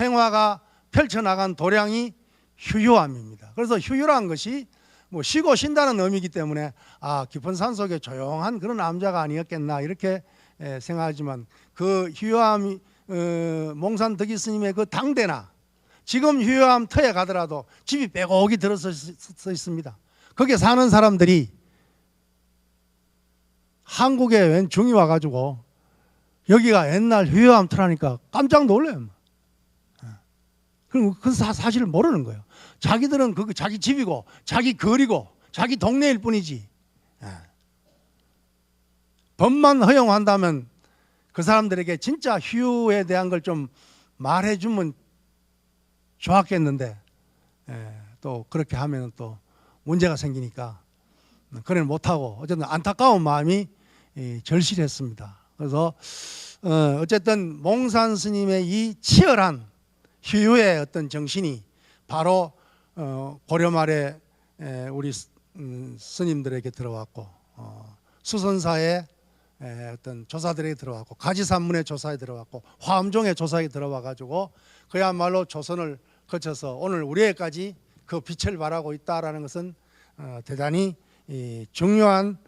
행화가 펼쳐나간 도량이 휴요함입니다. 그래서 휴요라는 것이 뭐 쉬고 쉰다는 의미이기 때문에 깊은 산속에 조용한 그런 암자가 아니었겠나 이렇게 생각하지만 그 휴요함이 몽산 덕이 스님의 그 당대나 지금 휴요함 터에 가더라도 집이 빼곡히 들어서 있습니다. 거기에 사는 사람들이 한국에 웬 중이 와가지고 여기가 옛날 휴요함 터라니까 깜짝 놀래요. 그럼 그 사실을 모르는 거예요. 자기들은 그 자기 집이고 자기 거리고 자기 동네일 뿐이지. 법만 허용한다면 그 사람들에게 진짜 휴에 대한 걸 좀 말해주면 좋았겠는데 또 그렇게 하면 또 문제가 생기니까 그래 못하고 어쨌든 안타까운 마음이 절실했습니다. 그래서 어쨌든 몽산 스님의 이 치열한 휴유의 어떤 정신이 바로 고려 말에 우리 스님들에게 들어왔고 수선사의 어떤 조사들에게 들어왔고 가지산문의 조사에 들어왔고 화엄종의 조사에 들어와 가지고 그야말로 조선을 거쳐서 오늘 우리에까지 그 빛을 발하고 있다라는 것은 대단히 중요한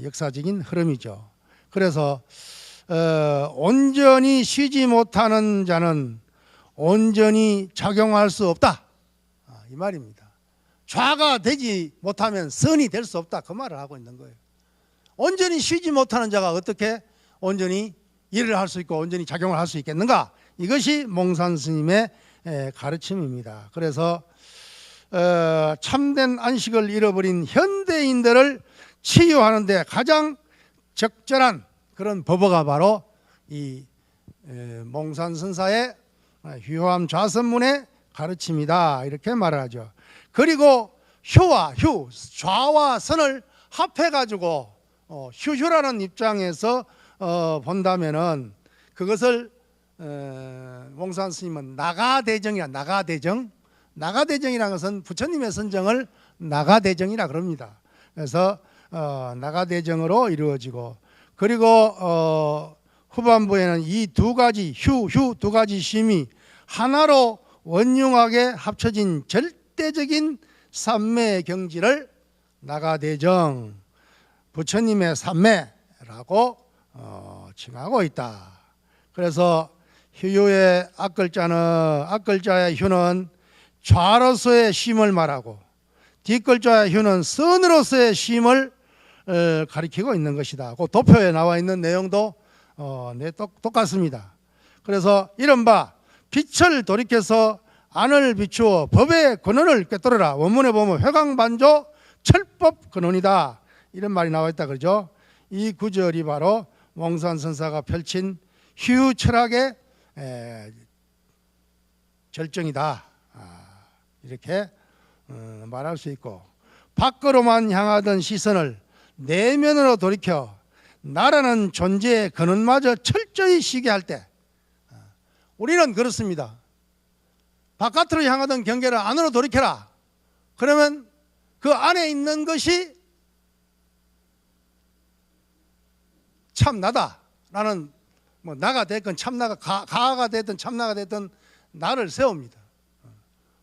역사적인 흐름이죠. 그래서 온전히 쉬지 못하는 자는 온전히 작용할 수 없다 이 말입니다. 좌가 되지 못하면 선이 될 수 없다 그 말을 하고 있는 거예요. 온전히 쉬지 못하는 자가 어떻게 온전히 일을 할 수 있고 온전히 작용을 할 수 있겠는가? 이것이 몽산 스님의 가르침입니다. 그래서 참된 안식을 잃어버린 현대인들을 치유하는 데 가장 적절한 그런 법어가 바로 이 몽산 선사의 휴요함 좌선문의 가르침이다 이렇게 말을 하죠. 그리고 좌와 선을 합해가지고 휴휴라는 입장에서 본다면은 그것을 몽산 스님은 나가대정이라는 것은 부처님의 선정을 나가대정이라 그럽니다. 그래서 나가대정으로 이루어지고 그리고 후반부에는 이 두 가지 두 가지 쉼이 하나로 원융하게 합쳐진 절대적인 삼매의 경지를 나가대정 부처님의 삼매라고 칭하고 있다. 그래서 휴유의 앞글자의 휴는 좌로서의 쉼을 말하고 뒷글자의 휴는 선으로서의 쉼을 가리키고 있는 것이다. 그 도표에 나와 있는 내용도 똑같습니다. 그래서 이른바 빛을 돌이켜서 안을 비추어 법의 근원을 꿰뚫어라. 원문에 보면 회광반조 철법 근원이다. 이런 말이 나와 있다 그러죠. 이 구절이 바로 몽산 선사가 펼친 휴 철학의 절정이다. 이렇게 말할 수 있고 밖으로만 향하던 시선을 내면으로 돌이켜 나라는 존재의 근원마저 철저히 쉬게 할 때 우리는 그렇습니다. 바깥으로 향하던 경계를 안으로 돌이켜라. 그러면 그 안에 있는 것이 참나다라는 뭐 나가 됐건 참나가 가가 됐든 참나가 됐든 나를 세웁니다.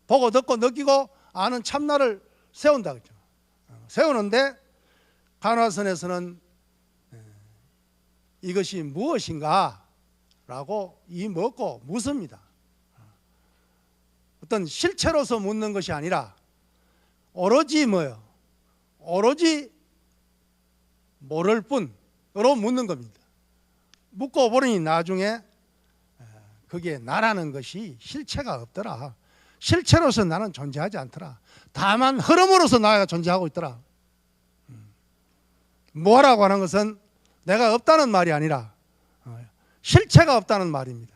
보고 듣고 느끼고 아는 참나를 세운다 그죠. 세우는데 간화선에서는 이것이 무엇인가 라고 묻습니다. 어떤 실체로서 묻는 것이 아니라 오로지 뭐요? 오로지 모를 뿐으로 묻는 겁니다. 묻고 보니 나중에 거기에 나라는 것이 실체가 없더라. 실체로서 나는 존재하지 않더라. 다만 흐름으로서 나가 존재하고 있더라. 뭐라고 하는 것은 내가 없다는 말이 아니라 실체가 없다는 말입니다.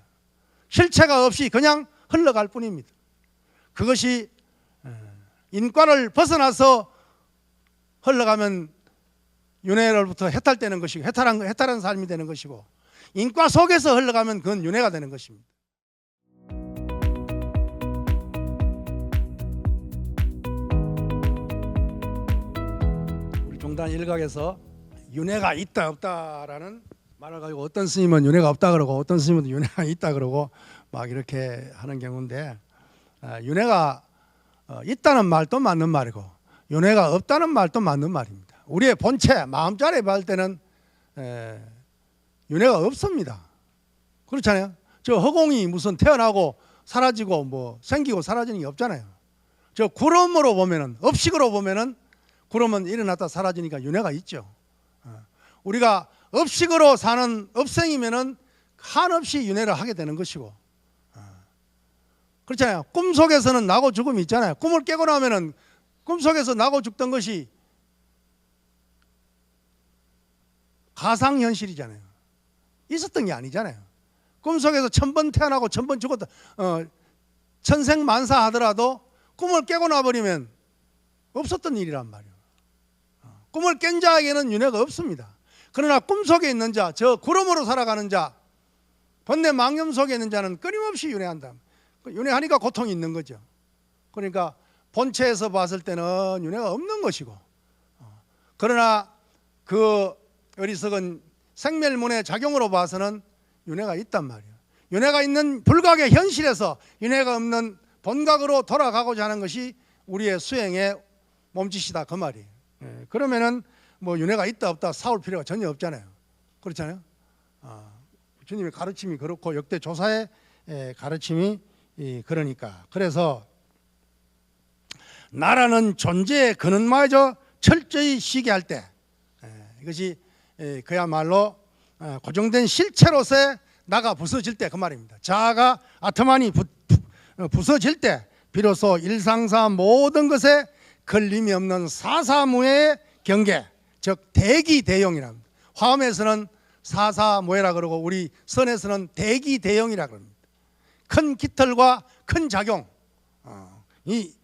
실체가 없이 그냥 흘러갈 뿐입니다. 그것이 인과를 벗어나서 흘러가면 윤회로부터 해탈되는 것이고 해탈한 삶이 되는 것이고, 인과 속에서 흘러가면 그건 윤회가 되는 것입니다. 우리 종단 일각에서 윤회가 있다 없다라는 말을 가지고 어떤 스님은 윤회가 없다 그러고 어떤 스님은 윤회가 있다 그러고 막 이렇게 하는 경우인데, 윤회가 있다는 말도 맞는 말이고 윤회가 없다는 말도 맞는 말입니다. 우리의 본체 마음자리에 봤을 때는 윤회가 없습니다. 그렇잖아요. 저 허공이 무슨 태어나고 사라지고 뭐 생기고 사라지는 게 없잖아요. 저 구름으로 보면은, 업식으로 보면은 구름은 일어났다 사라지니까 윤회가 있죠. 우리가 업식으로 사는 업생이면은 한없이 윤회를 하게 되는 것이고, 그렇잖아요. 꿈속에서는 나고 죽음이 있잖아요. 꿈을 깨고 나면은 꿈속에서 나고 죽던 것이 가상현실이잖아요. 있었던 게 아니잖아요. 꿈속에서 1000번 태어나고 1000번 죽었다, 천생만사 하더라도 꿈을 깨고 나버리면 없었던 일이란 말이에요. 꿈을 깬 자에게는 윤회가 없습니다. 그러나 꿈속에 있는 자, 저 구름으로 살아가는 자, 번뇌 망념 속에 있는 자는 끊임없이 윤회한다. 윤회하니까 고통이 있는 거죠. 그러니까 본체에서 봤을 때는 윤회가 없는 것이고, 그러나 그 어리석은 생멸문의 작용으로 봐서는 윤회가 있단 말이에요. 윤회가 있는 불각의 현실에서 윤회가 없는 본각으로 돌아가고자 하는 것이 우리의 수행의 몸짓이다 그 말이에요. 그러면은 뭐 윤회가 있다 없다 싸울 필요가 전혀 없잖아요. 그렇잖아요. 주님의 가르침이 그렇고 역대 조사의 가르침이 그러니까, 그래서 나라는 존재의 근원마저 철저히 쉬게 할 때, 이것이 그야말로 고정된 실체로서의 나가 부서질 때 그 말입니다. 자아가 아트만이 부서질 때 비로소 일상사 모든 것에 걸림이 없는 사사무해의 경계, 즉 대기대용이랍니다. 화엄에서는 사사무해라 그러고 우리 선에서는 대기대용이라 그럽니다. 큰 깃털과 큰 작용, 이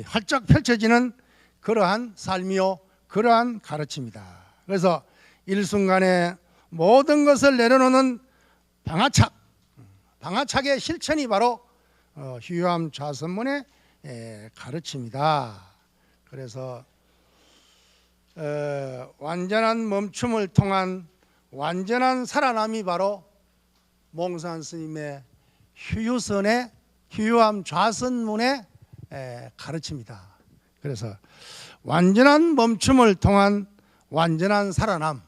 활짝 펼쳐지는 그러한 삶이요, 그러한 가르침이다. 그래서 일순간에 모든 것을 내려놓는 방화착의 실천이 바로 휴유함 좌선문의 가르침이다. 그래서 완전한 멈춤을 통한 완전한 살아남이 바로 몽산 스님의 휴유선의 휴유함 좌선문의 가르침이다. 그래서 완전한 멈춤을 통한 완전한 살아남.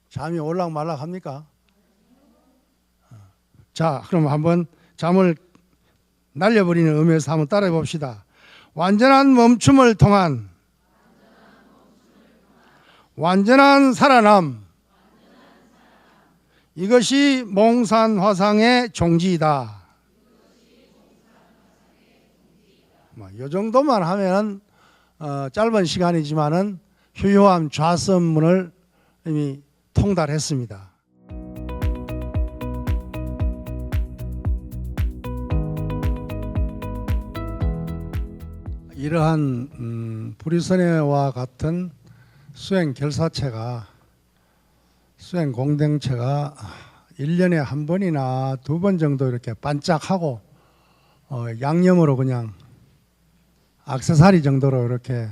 잠이 올락말락 합니까? 자, 그럼 한번 잠을 날려버리는 의미에서 한번 따라해 봅시다. 완전한 멈춤을 통한 완전한 살아남. 이것이 몽산 화상의 종지이다. 이 정도만 하면 짧은 시간이지만은 휴유함 좌선문을 이미 통달했습니다. 이러한 불이선회와 같은 수행 결사체가, 수행 공동체가 1년에 한 번이나 2번 정도 이렇게 반짝하고 양념으로 그냥 액세서리 정도로 이렇게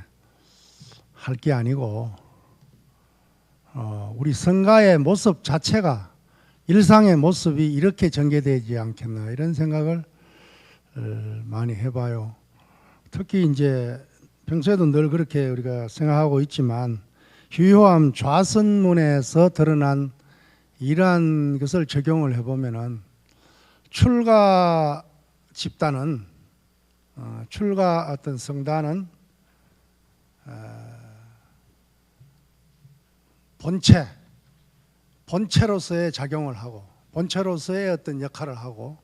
할 게 아니고, 우리 성가의 모습 자체가 일상의 모습이 이렇게 전개되지 않겠나, 이런 생각을 많이 해봐요. 특히 이제 평소에도 늘 그렇게 우리가 생각하고 있지만 휴유함 좌선문에서 드러난 이러한 것을 적용을 해보면은 출가 집단은 출가 어떤 성단은 본체로서의 작용을 하고 본체로서의 어떤 역할을 하고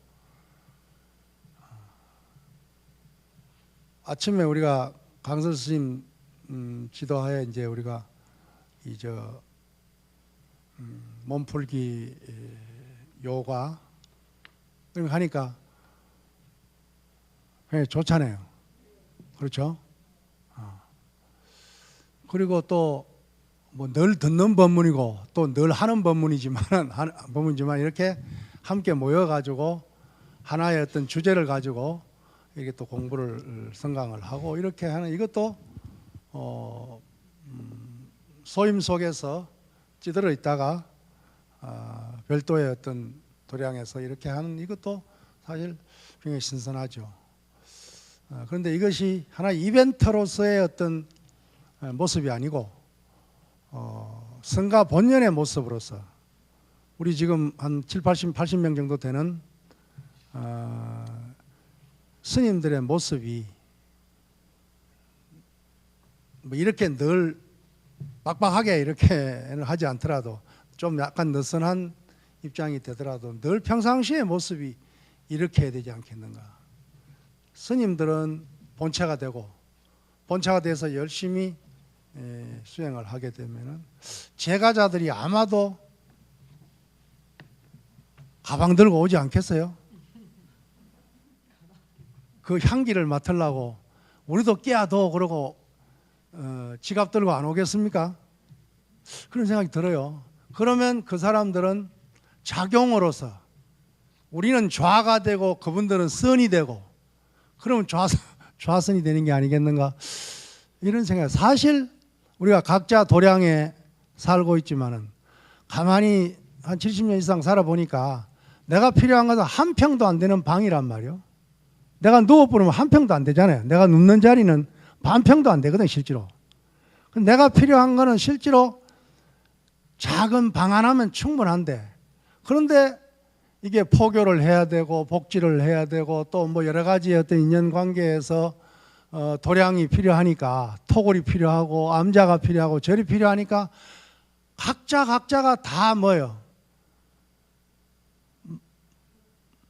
아침에 우리가 강설 스님 지도하에 이제 우리가 몸풀기 요가 그렇게 하니까 굉장히 좋잖아요. 그렇죠? 그리고 또 뭐 늘 듣는 법문이고 또 늘 하는 법문이지만 이렇게 함께 모여가지고 하나의 어떤 주제를 가지고 이렇게 또 공부를 성강을 하고 이렇게 하는 이것도 소임 속에서 찌들어 있다가 별도의 어떤 도량에서 이렇게 하는 이것도 사실 굉장히 신선하죠. 그런데 이것이 하나의 이벤트로서의 어떤 모습이 아니고 성가 본연의 모습으로서 우리 지금 한 80명 정도 되는 스님들의 모습이 뭐 이렇게 늘 빡빡하게 이렇게는 하지 않더라도 좀 약간 느슨한 입장이 되더라도 늘 평상시의 모습이 이렇게 해야 되지 않겠는가. 스님들은 본체가 되고 본체가 돼서 열심히 수행을 하게 되면은 제가자들이 아마도 가방 들고 오지 않겠어요? 그 향기를 맡으려고 우리도 깨야도 그러고 지갑 들고 안 오겠습니까? 그런 생각이 들어요. 그러면 그 사람들은 작용으로서 우리는 좌가 되고 그분들은 선이 되고 그러면 좌선이 되는 게 아니겠는가 이런 생각. 사실 우리가 각자 도량에 살고 있지만은 가만히 한 70년 이상 살아보니까 내가 필요한 것은 한 평도 안 되는 방이란 말이요. 내가 누워버리면 한 평도 안 되잖아요. 내가 눕는 자리는 반 평도 안 되거든 실제로. 내가 필요한 거는 실제로 작은 방 하나면 충분한데 그런데 이게 포교를 해야 되고 복지를 해야 되고 또 뭐 여러 가지 어떤 인연관계에서 도량이 필요하니까 토굴이 필요하고 암자가 필요하고 절이 필요하니까 각자가 다 뭐요?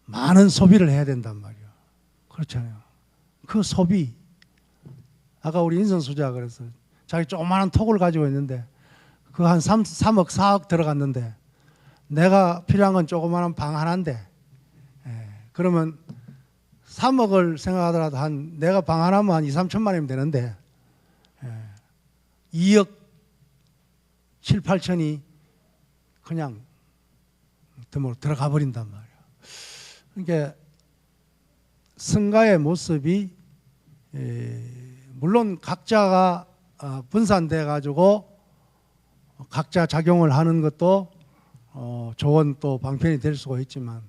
많은 소비를 해야 된단 말이에요. 그렇잖아요. 그 소비 아까 우리 인선수자가 그래서 자기 조그마한 톡을 가지고 있는데 그 한 3억 4억 들어갔는데 내가 필요한 건 조그마한 방 하나인데 그러면 3억을 생각하더라도 한 내가 방 하나면 한 2, 3천만 원이면 되는데 2억 7, 8천이 그냥 들어가 버린단 말이에요. 그러니까 성가의 모습이 물론 각자가 분산돼 가지고 각자 작용을 하는 것도 좋은 또 방편이 될 수가 있지만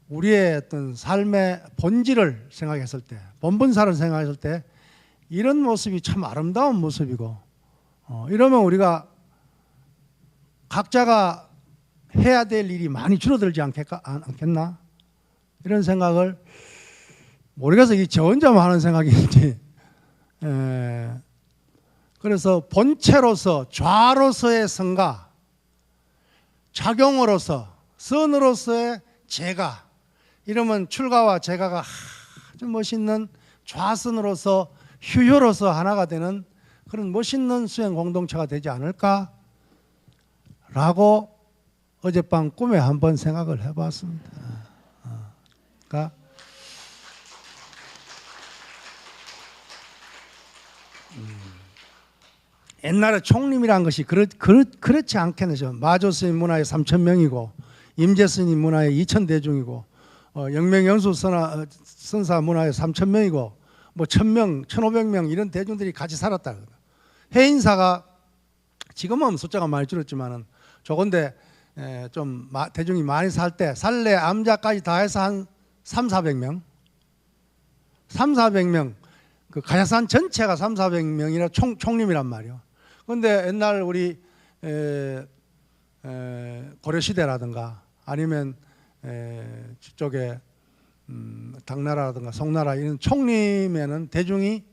우리의 어떤 삶의 본질을 생각했을 때 본분사를 생각했을 때 이런 모습이 참 아름다운 모습이고 이러면 우리가 각자가 해야 될 일이 많이 줄어들지 않겠나 이런 생각을 모르겠어. 이 저 혼자만 하는 생각인지 그래서 본체로서 좌로서의 성가 작용으로서 선으로서의 제가 이러면 출가와 제가가 아주 멋있는 좌선으로서 휴효로서 하나가 되는 그런 멋있는 수행 공동체가 되지 않을까라고 어젯밤 꿈에 한번 생각을 해봤습니다. 그러니까 옛날에 총림이라는 것이 그렇지 않겠느죠. 마조스님 문화에 3,000명이고 임재스님 문화에 2,000대중이고 영명연수 선사 문화에 3,000명이고 뭐 1,000명, 1,500명 이런 대중들이 같이 살았다. 해인사가 지금은 숫자가 많이 줄었지만은 저건데 좀 대중이 많이 살 때 살래 암자까지 다 해서 한 3,400명 3,400명 그 가야산 전체가 3,400명이나 총림이란 말이에요. 그런데 옛날 우리 고려시대라든가 아니면 저쪽에 당나라라든가 송나라 이런 총림에는 대중이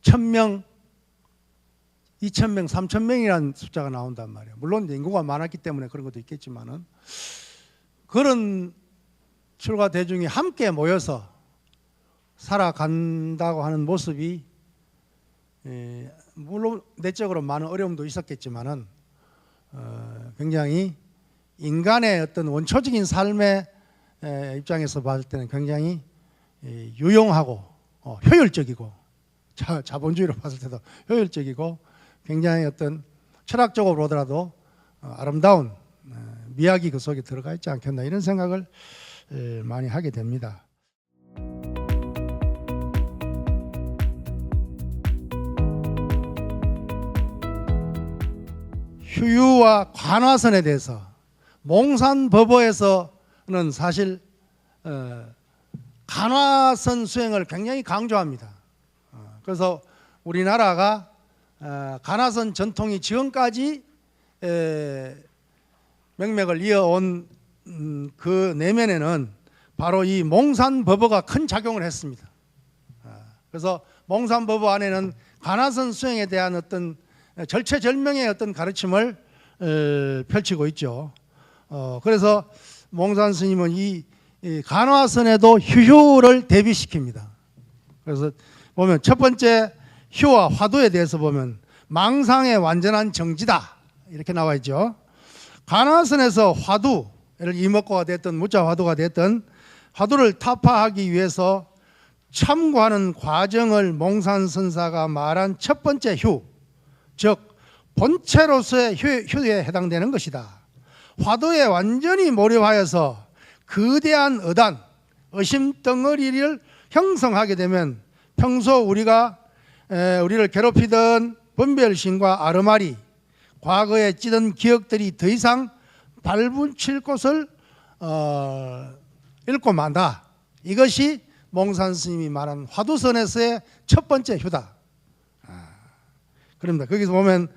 1000명, 2000명, 3000명이라는 숫자가 나온단 말이에요. 물론 이제 인구가 많았기 때문에 그런 것도 있겠지만은 그런 출가 대중이 함께 모여서 살아간다고 하는 모습이 물론 내적으로 많은 어려움도 있었겠지만은 굉장히 인간의 어떤 원초적인 삶의 입장에서 봤을 때는 굉장히 유용하고 효율적이고 자본주의로 봤을 때도 효율적이고 굉장히 어떤 철학적으로 보더라도 아름다운 미학이 그 속에 들어가 있지 않겠나 이런 생각을 많이 하게 됩니다. 휴유와 관화선에 대해서 몽산법어에서는 사실 관화선 수행을 굉장히 강조합니다. 그래서 우리나라가 관화선 전통이 지금까지 맥맥을 이어온 그 내면에는 바로 이 몽산법어가 큰 작용을 했습니다. 그래서 몽산법어 안에는 관화선 수행에 대한 어떤 절체절명의 어떤 가르침을 펼치고 있죠. 그래서 몽산 스님은 이 관화선에도 휴유를 대비시킵니다. 그래서 보면 첫 번째 휴와 화두에 대해서 보면 망상의 완전한 정지다 이렇게 나와 있죠. 관화선에서 화두, 예를 이목구가 됐든 무자 화두가 됐든 화두를 타파하기 위해서 참고하는 과정을 몽산선사가 말한 첫 번째 휴, 즉 본체로서의 휴에 해당되는 것이다. 화두에 완전히 몰입하여서 거대한 의단, 의심 덩어리를 형성하게 되면 평소 우리를 괴롭히던 분별심과 아르마리, 과거에 찌든 기억들이 더 이상 발붙일 곳을 잃고 만다. 이것이 몽산 스님이 말한 화두선에서의 첫 번째 휴다. 그럽니다. 거기서 보면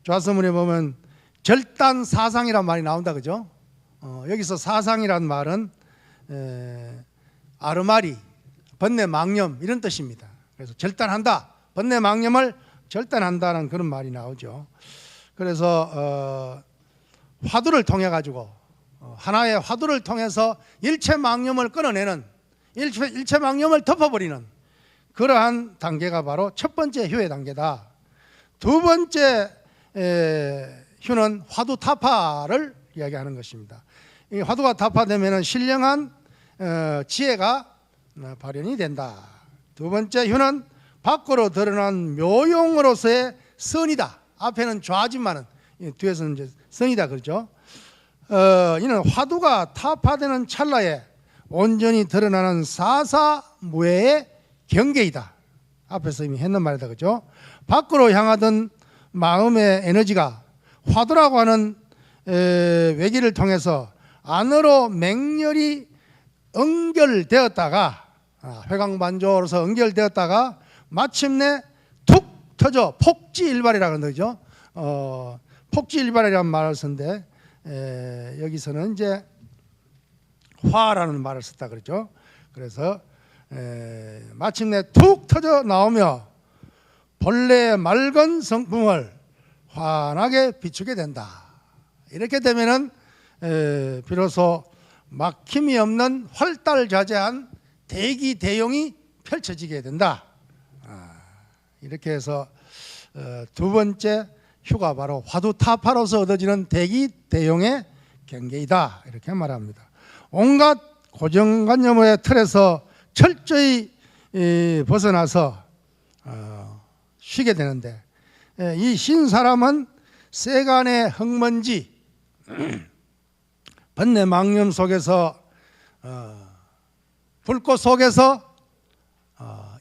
좌서문에 보면 절단 사상이란 말이 나온다, 그죠? 여기서 사상이란 말은 아르마리, 번뇌 망념 이런 뜻입니다. 그래서 절단한다, 번뇌 망념을 절단한다는 그런 말이 나오죠. 그래서 화두를 통해 가지고 하나의 화두를 통해서 일체 망념을 끊어내는, 일체 망념을 덮어버리는 그러한 단계가 바로 첫 번째 휴의 단계다. 두 번째 휴는 화두 타파를 이야기하는 것입니다. 이 화두가 타파되면 신령한 지혜가 발현이 된다. 두 번째 휴는 밖으로 드러난 묘용으로서의 선이다. 앞에는 좌지만은 뒤에서는 이제 선이다 그러죠. 이는 화두가 타파되는 찰나에 온전히 드러나는 사사무예의 경계이다. 앞에서 이미 했는 말이다 그죠. 밖으로 향하던 마음의 에너지가 화두라고 하는 외기를 통해서 안으로 맹렬히 응결되었다가 회광반조로서 응결되었다가 마침내 툭 터져 폭지일발이라고 하는 거죠. 폭지일발이라는 말을 쓰는데 여기서는 이제 화라는 말을 썼다 그러죠. 그래서 마침내 툭 터져 나오며 본래의 맑은 성품을 환하게 비추게 된다. 이렇게 되면은 비로소 막힘이 없는 활달자재한 대기대용이 펼쳐지게 된다. 이렇게 해서 두 번째 휴가 바로 화두타파로서 얻어지는 대기대용의 경계이다. 이렇게 말합니다. 온갖 고정관념의 틀에서 철저히 벗어나서 쉬게 되는데 이 신사람은 세간의 흙먼지 번뇌 망념 속에서 불꽃 속에서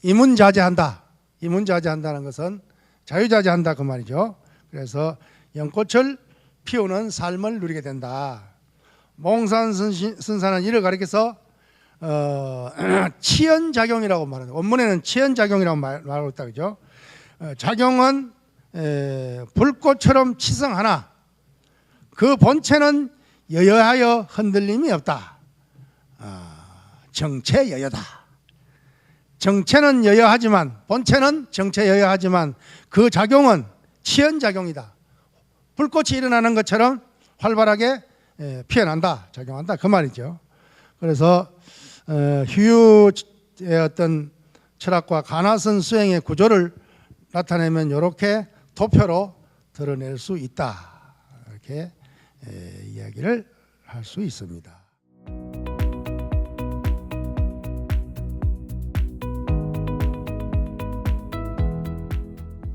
이문자재한다. 이문자재한다는 것은 자유자재한다 그 말이죠. 그래서 연꽃을 피우는 삶을 누리게 된다. 몽산선사는 이를 가리켜서 치연작용이라고 말합니다. 원문에는 치연작용이라고 말하고 있다 그죠. 작용은 불꽃처럼 치성하나 그 본체는 여여하여 흔들림이 없다. 정체 여여다. 정체는 여여하지만, 본체는 정체 여여하지만 그 작용은 치연작용이다. 불꽃이 일어나는 것처럼 활발하게 피어난다, 작용한다, 그 말이죠. 그래서 휴유의 어떤 철학과 가나선 수행의 구조를 나타내면 이렇게 도표로 드러낼 수 있다, 이렇게 이야기를 할 수 있습니다.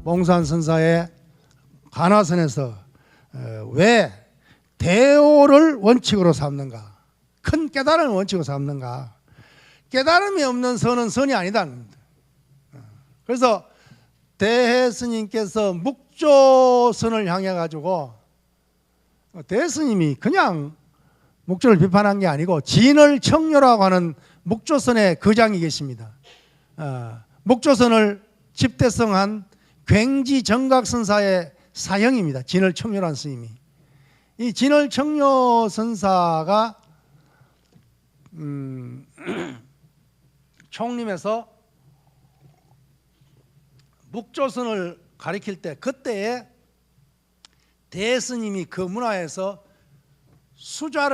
몽산선사의 가나선에서 왜 대오를 원칙으로 삼는가, 큰 깨달음을 원칙으로 삼는가. 깨달음이 없는 선은 선이 아니다는 겁니다. 그래서 대해 스님께서 묵조선을 향해 가지고, 대스님이 그냥 묵조를 비판한 게 아니고 진을 청료라고 하는 묵조선의 거장이 계십니다. 묵조선을 집대성한 굉지 정각선사의 사형입니다. 진을 청료라는 스님이. 이 진을 청료 선사가 총림에서 묵조선을 가리킬 때, 그때에 대스님이 그 문화에서 수자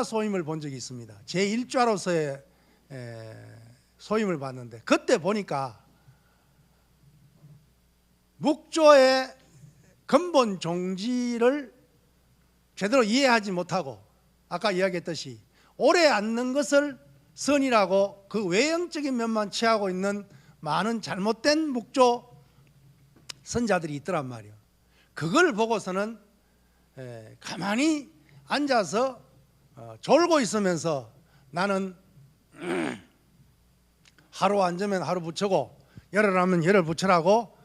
소임을 본 적이 있습니다. 제1좌로서의 소임을 받는데, 그때 보니까 묵조의 근본 종지를 제대로 이해하지 못하고, 아까 이야기했듯이 오래 앉는 것을 선이라고 그 외형적인 면만 취하고 있는 많은 잘못된 묵조 선자들이 있더란 말이에요. 그걸 보고서는 가만히 앉아서 졸고 있으면서 나는 하루 앉으면 하루 붙이고 열을 하면 열을 붙이라고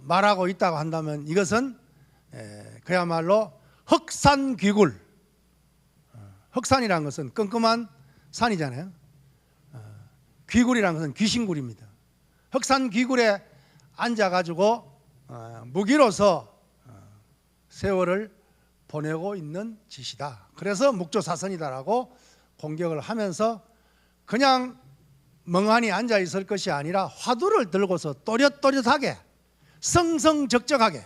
말하고 있다고 한다면, 이것은 그야말로 흑산귀굴, 흑산이라는 것은 끔끔한 산이잖아요. 귀굴이라는 것은 귀신굴입니다. 흑산귀굴에 앉아가지고 무기로서 세월을 보내고 있는 짓이다. 그래서 묵조사선이다라고 공격을 하면서, 그냥 멍하니 앉아 있을 것이 아니라 화두를 들고서 또렷또렷하게 성성적적하게,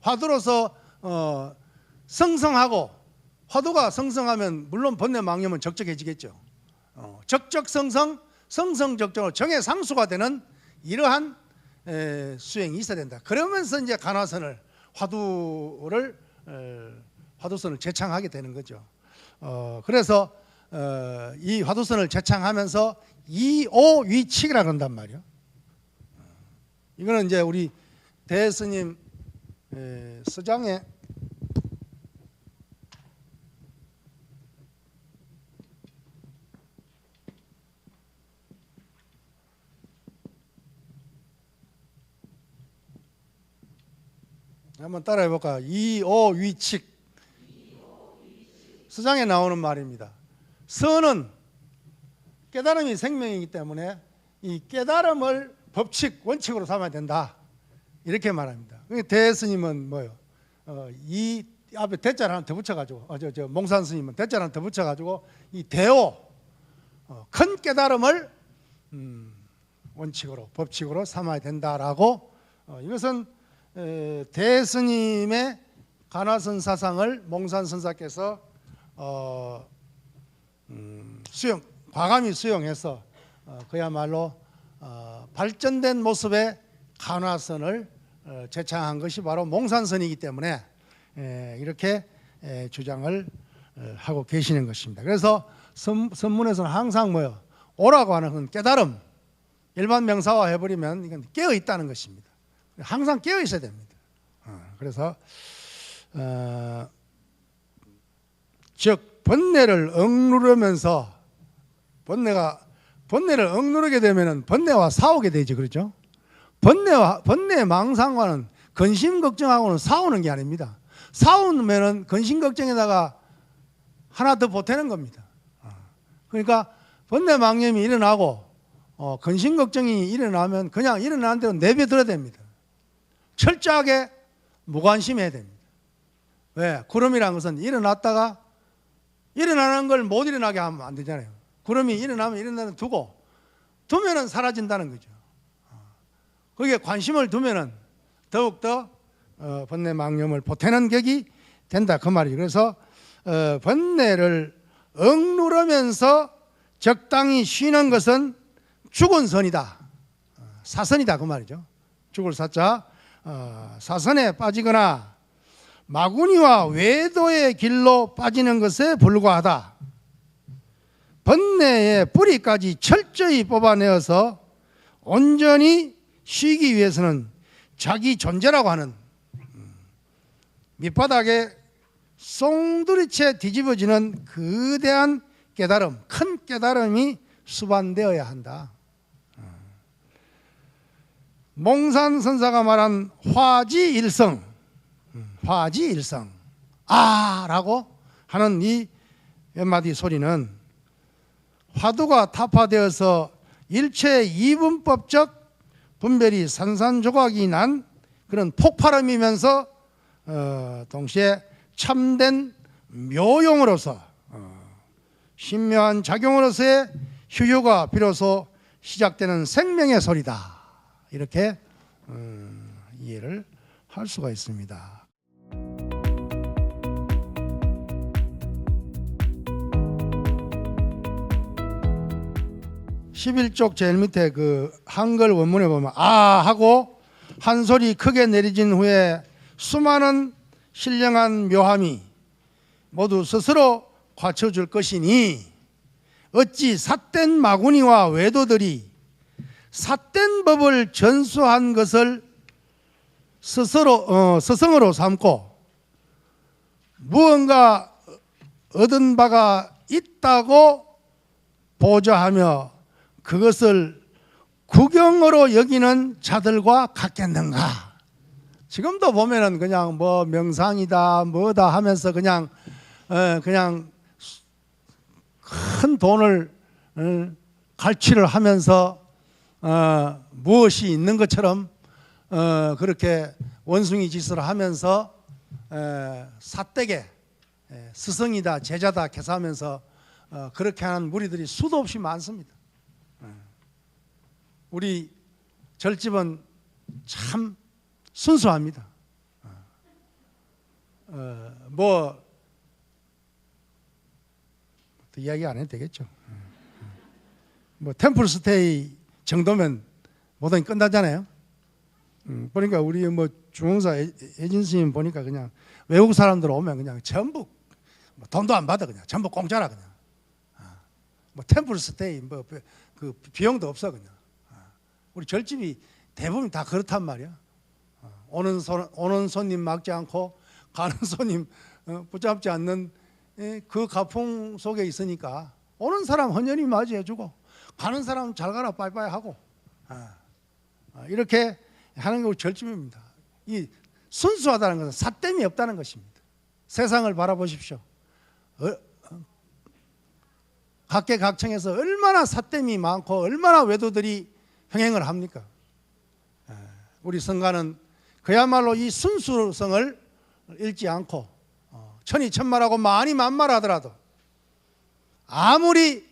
화두로서 성성하고, 화두가 성성하면 물론 번뇌망념은 적적해지겠죠. 적적성성, 성성적적으로 정해상수가 되는 이러한 수행이 있어야 된다. 그러면서 이제 간화선을, 화두선을 제창하게 되는 거죠. 그래서 이 화두선을 제창하면서 이오위칙이라 그런단 말이에요. 이거는 이제 우리 대스님 서장에 한번 따라해 볼까요? 이오위칙. 서장에 나오는 말입니다. 선은 깨달음이 생명이기 때문에 이 깨달음을 법칙, 원칙으로 삼아야 된다, 이렇게 말합니다. 대스님은 뭐요? 이 앞에 대자를 하나 더 붙여가지고, 몽산 스님은 대자를 하나 더 붙여가지고 이 대오, 큰 깨달음을 원칙으로, 법칙으로 삼아야 된다라고, 이것은 대스님의 간화선 사상을 몽산 선사께서 과감히 수용해서 그야말로 발전된 모습의 간화선을 제창한 것이 바로 몽산선이기 때문에 이렇게 주장을 하고 계시는 것입니다. 그래서 선문에서는 항상 뭐요? 오라고 하는 건 깨달음, 일반 명사화 해버리면 이건 깨어 있다는 것입니다. 항상 깨어 있어야 됩니다. 그래서 즉 번뇌를 억누르면서, 번뇌를 억누르게 되면은 번뇌와 싸우게 되죠, 그렇죠? 번뇌 망상과는 근심 걱정하고는 싸우는 게 아닙니다. 싸우면은 근심 걱정에다가 하나 더 보태는 겁니다. 그러니까 번뇌 망념이 일어나고 근심 걱정이 일어나면 그냥 일어나는 대로 내버려둬야 됩니다. 철저하게 무관심해야 됩니다. 왜? 구름이라는 것은 일어났다가 일어나는 걸 못 일어나게 하면 안 되잖아요. 구름이 일어나면 일어나는 두면은 사라진다는 거죠. 거기에 관심을 두면은 더욱더 번뇌망념을 보태는 격이 된다 그 말이죠. 그래서 번뇌를 억누르면서 적당히 쉬는 것은 죽은 선이다, 사선이다 그 말이죠. 죽을 사자, 사선에 빠지거나 마구니와 외도의 길로 빠지는 것에 불과하다. 번뇌의 뿌리까지 철저히 뽑아내어서 온전히 쉬기 위해서는 자기 존재라고 하는 밑바닥에 송두리째 뒤집어지는 거대한 깨달음, 큰 깨달음이 수반되어야 한다. 몽산선사가 말한 화지일성, 화지일성, 라고 하는 이 몇 마디 소리는 화두가 타파되어서 일체 이분법적 분별이 산산조각이 난 그런 폭발음이면서 동시에 참된 묘용으로서 신묘한 작용으로서의 휴유가 비로소 시작되는 생명의 소리다. 이렇게 이해를 할 수가 있습니다. 11쪽 제일 밑에 그 한글 원문에 보면 하고 한 소리 크게 내리진 후에 수많은 신령한 묘함이 모두 스스로 갖춰줄 것이니 어찌 삿된 마구니와 외도들이 삿된 법을 전수한 것을 스스로 스승으로 삼고 무언가 얻은 바가 있다고 보좌하며 그것을 구경으로 여기는 자들과 같겠는가? 지금도 보면은 그냥 뭐 명상이다 뭐다 하면서 그냥 큰 돈을 갈취를 하면서 무엇이 있는 것처럼 그렇게 원숭이 짓을 하면서 삿되게 스승이다 제자다 개사하면서 그렇게 하는 무리들이 수도 없이 많습니다. 우리 절집은 참 순수합니다. 뭐 이야기 안 해도 되겠죠. 뭐 템플스테이 정도면 모든 게 끝나잖아요. 보니까 우리 뭐 중흥사 예진 스님 보니까 그냥 외국 사람들 오면 그냥 전부 뭐 돈도 안 받아 그냥 전부 공짜라 그냥. 뭐 템플스테이 뭐 그 비용도 없어 그냥. 우리 절집이 대부분 다 그렇단 말이야. 오는 손님 막지 않고 가는 손님 붙잡지 않는 그 가풍 속에 있으니까 오는 사람 헌연히 맞이해주고 가는 사람 잘 가라 빠이빠이 하고 이렇게 하는 게 우리 절집입니다. 이 순수하다는 것은 삿됨이 없다는 것입니다. 세상을 바라보십시오. 각계각층에서 얼마나 삿됨이 많고 얼마나 외도들이 흥행을 합니까? 우리 성가는 그야말로 이 순수성을 잃지 않고 천이천말하고 만이만말하더라도 아무리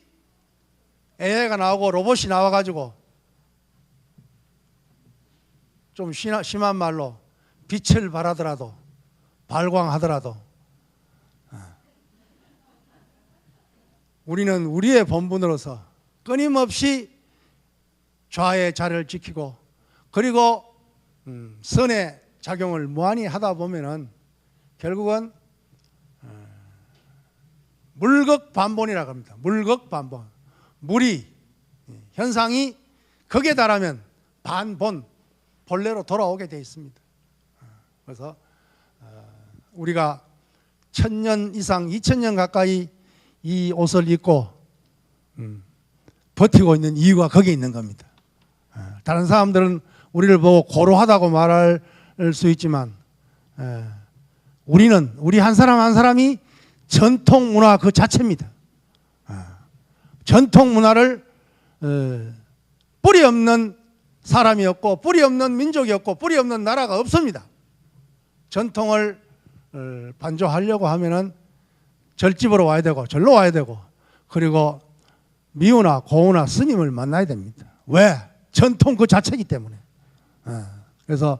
AI가 나오고 로봇이 나와가지고 좀 심한 말로 빛을 발하더라도 발광하더라도 우리는 우리의 본분으로서 끊임없이 좌의 자리를 지키고 그리고 선의 작용을 무한히 하다 보면은 결국은 물극반본이라고 합니다. 물극반본. 물이 현상이 극에 달하면 반본 본래로 돌아오게 되어 있습니다. 그래서 우리가 1000년 이상 2000년 가까이 이 옷을 입고 버티고 있는 이유가 거기에 있는 겁니다. 다른 사람들은 우리를 보고 고루하다고 말할 수 있지만 우리는 우리 한 사람 한 사람이 전통 문화 그 자체입니다. 전통 문화를 뿌리 없는 사람이었고 뿌리 없는 민족이었고 뿌리 없는 나라가 없습니다. 전통을 반조하려고 하면은 절집으로 와야 되고 절로 와야 되고 그리고 미우나 고우나 스님을 만나야 됩니다. 왜? 전통 그 자체이기 때문에. 그래서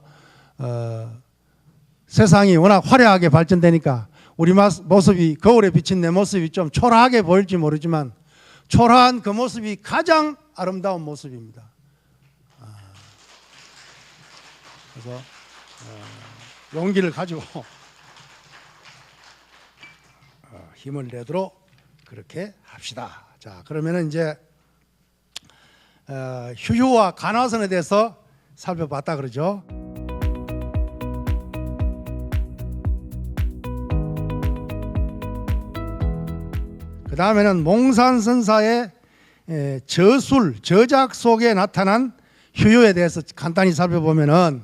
세상이 워낙 화려하게 발전되니까 우리 모습이 거울에 비친 내 모습이 좀 초라하게 보일지 모르지만 초라한 그 모습이 가장 아름다운 모습입니다. 그래서 용기를 가지고 힘을 내도록 그렇게 합시다. 자, 그러면은 이제 휴유와 간화선에 대해서 살펴봤다 그러죠. 그 다음에는 몽산선사의 저술, 저작 속에 나타난 휴유에 대해서 간단히 살펴보면은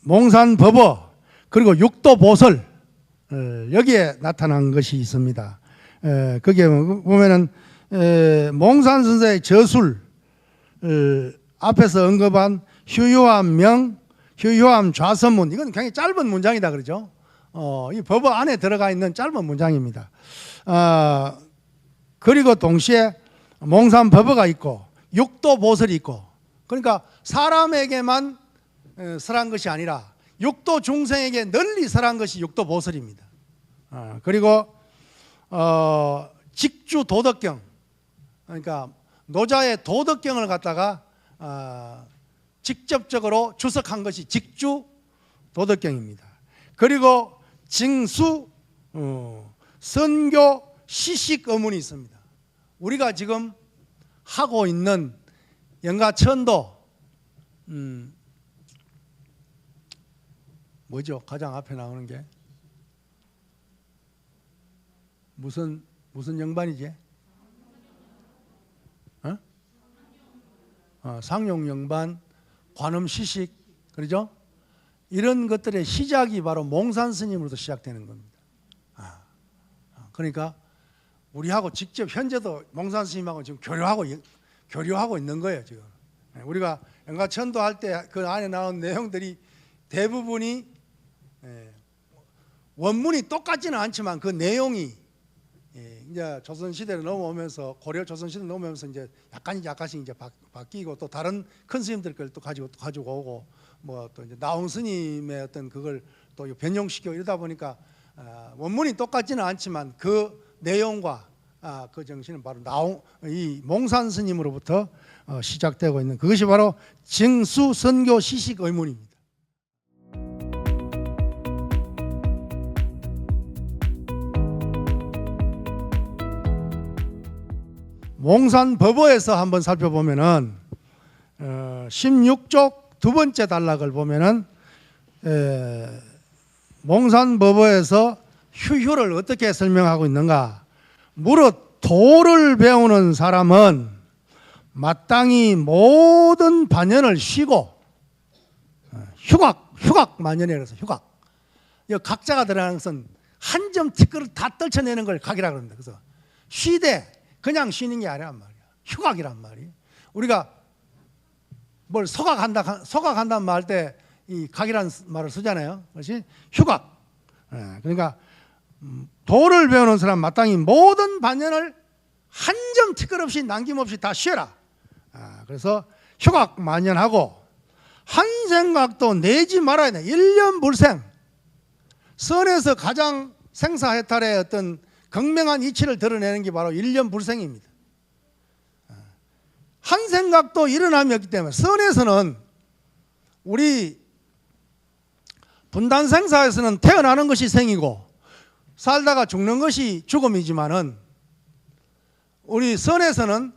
몽산법어 그리고 육도보설 여기에 나타난 것이 있습니다. 거기에 보면은 몽산선사의 저술 앞에서 언급한 휴유함 명, 휴유함 좌선문 이건 굉장히 짧은 문장이다 그러죠. 이 법어 안에 들어가 있는 짧은 문장입니다. 그리고 동시에 몽산법어가 있고 육도보설이 있고 그러니까 사람에게만 설한 것이 아니라 육도 중생에게 널리 설한 것이 육도보설입니다. 그리고 직주 도덕경 그러니까 노자의 도덕경을 갖다가 직접적으로 주석한 것이 직주 도덕경입니다. 그리고 징수 선교 시식 의문이 있습니다. 우리가 지금 하고 있는 영가천도 뭐죠? 가장 앞에 나오는 게 무슨 영반이지? 상용영반, 관음시식, 그러죠? 이런 것들의 시작이 바로 몽산 스님으로부터 시작되는 겁니다. 그러니까 우리하고 직접 현재도 몽산 스님하고 지금 교류하고 있는 거예요. 지금 우리가 영가천도 할 때 그 안에 나온 내용들이 대부분이 원문이 똑같지는 않지만 그 내용이 이제 조선 시대를 넘어오면서 고려 조선 시대를 넘어오면서 이제 약간씩 이제 바뀌고 또 다른 큰 스님들 걸 또 가지고 오고 뭐 또 이제 나홍 스님의 어떤 그걸 또 변형시키고 이러다 보니까 원문이 똑같지는 않지만 그 내용과 그 정신은 바로 이 몽산 스님으로부터 시작되고 있는 그것이 바로 증수 선교 시식 의문입니다. 몽산법어에서 한번 살펴보면은 16쪽 두 번째 단락을 보면은 몽산법어에서 휴유를 어떻게 설명하고 있는가? 무릇 도를 배우는 사람은 마땅히 모든 반연을 쉬고 휴각 만연에 그래서 휴각. 이 각자가 들어가는 것은 한 점 티끌을 다 떨쳐내는 걸 각이라 그럽니다. 그래서 쉬되 그냥 쉬는 게 아니란 말이야. 휴각이란 말이에요. 우리가 뭘 소각한다는 말 때 이 각이라는 말을 쓰잖아요. 그것이 휴각. 그러니까 도를 배우는 사람 마땅히 모든 반연을 한 점 티끌 없이 남김없이 다 쉬어라. 그래서 휴각 만연하고 한 생각도 내지 말아야 돼. 일념불생. 선에서 가장 생사해탈의 어떤 극명한 이치를 드러내는 게 바로 일념불생입니다. 한 생각도 일어남이 없기 때문에 선에서는 우리 분단생사에서는 태어나는 것이 생이고 살다가 죽는 것이 죽음이지만은 우리 선에서는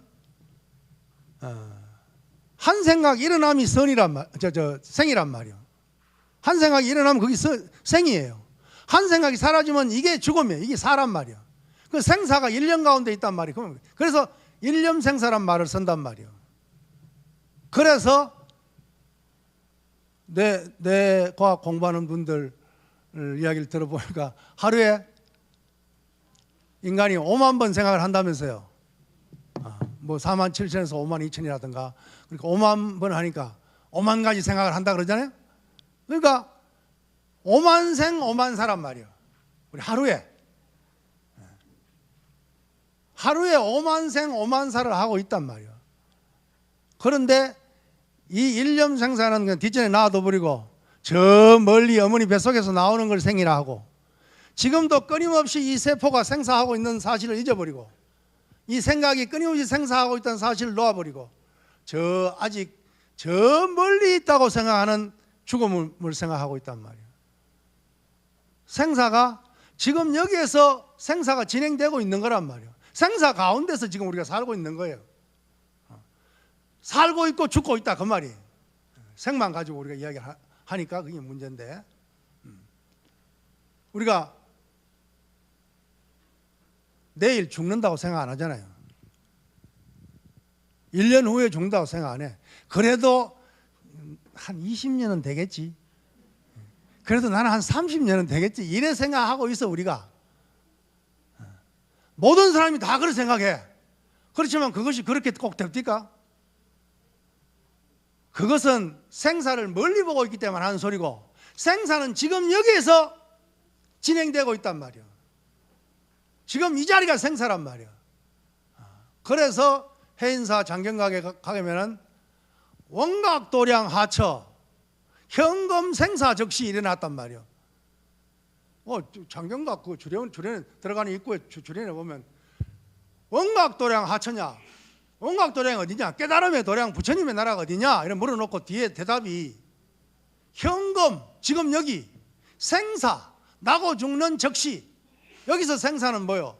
한 생각 일어남이 생이란 말이에요. 한 생각이 일어나면 그게 생이에요. 한 생각이 사라지면 이게 죽음이에요. 이게 사람 말이에요. 그 생사가 일념 가운데 있단 말이에요. 그래서 일념생사란 말을 쓴단 말이에요. 그래서 내 과학 공부하는 분들 이야기를 들어보니까 하루에 인간이 5만 번 생각을 한다면서요. 뭐 4만 7천에서 5만 2천이라든가 그러니까 5만 번 하니까 5만 가지 생각을 한다 그러잖아요. 그러니까 5만 생 5만 사란 말이에요. 우리 하루에 5만 생 5만 살을 하고 있단 말이에요. 그런데 이 일념 생사는 그냥 뒷전에 놔둬버리고 저 멀리 어머니 뱃속에서 나오는 걸 생이라 하고, 지금도 끊임없이 이 세포가 생사하고 있는 사실을 잊어버리고, 이 생각이 끊임없이 생사하고 있다는 사실을 놓아버리고, 아직 저 멀리 있다고 생각하는 죽음을 생각하고 있단 말이에요. 생사가 지금 여기에서 생사가 진행되고 있는 거란 말이에요. 생사 가운데서 지금 우리가 살고 있는 거예요. 살고 있고 죽고 있다 그 말이에요. 생만 가지고 우리가 이야기하니까 그게 문제인데, 우리가 내일 죽는다고 생각 안 하잖아요. 1년 후에 죽는다고 생각 안 해. 그래도 한 20년은 되겠지. 그래도 나는 한 30년은 되겠지. 이래 생각하고 있어 우리가. 모든 사람이 다 그렇게 생각해. 그렇지만 그것이 그렇게 꼭 됩니까? 그것은 생사를 멀리 보고 있기 때문에 하는 소리고, 생사는 지금 여기에서 진행되고 있단 말이에요. 지금 이 자리가 생사란 말이에요. 그래서 해인사 장경각에 가면은 원각도량 하처 현금 생사 적시 일어났단 말이에요. 장경각 그 주례에 들어가는 입구에 주례에 보면 원각도량 하처냐, 원각도량 어디냐, 깨달음의 도량 부처님의 나라가 어디냐 이런 물어놓고 뒤에 대답이 현금, 지금 여기 생사, 나고 죽는 적시. 여기서 생사는 뭐요?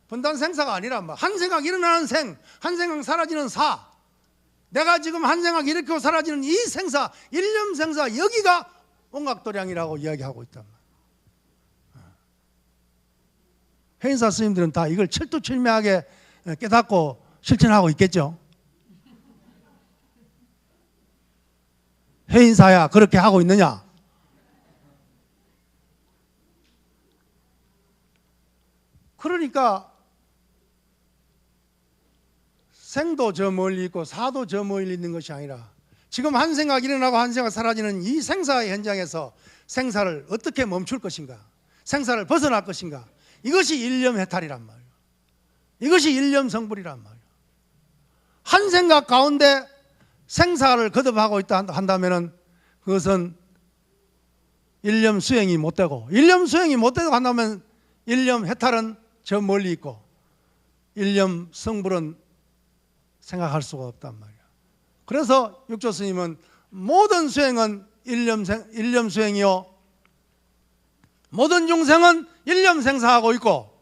분단 생사가 아니라 한 생각 일어나는 생, 한 생각 사라지는 사. 내가 지금 한 생각 일으키고 사라지는 이 생사, 일념 생사, 여기가 원각도량이라고 이야기하고 있단 말이에요. 해인사 스님들은 다 이걸 철두철미하게 깨닫고 실천하고 있겠죠. 해인사야 그렇게 하고 있느냐? 그러니까 생도 저 멀리 있고 사도 저 멀리 있는 것이 아니라 지금 한 생각 일어나고 한 생각 사라지는 이 생사의 현장에서 생사를 어떻게 멈출 것인가, 생사를 벗어날 것인가, 이것이 일념 해탈이란 말이에요. 이것이 일념 성불이란 말이에요. 한 생각 가운데 생사를 거듭하고 있다 한다면 그것은 일념 수행이 못 되고, 일념 수행이 못 되고 한다면 일념 해탈은 저 멀리 있고 일념 성불은 생각할 수가 없단 말이에요. 그래서 육조 스님은 모든 수행은 일념 수행이요, 모든 중생은 일념 생사하고 있고,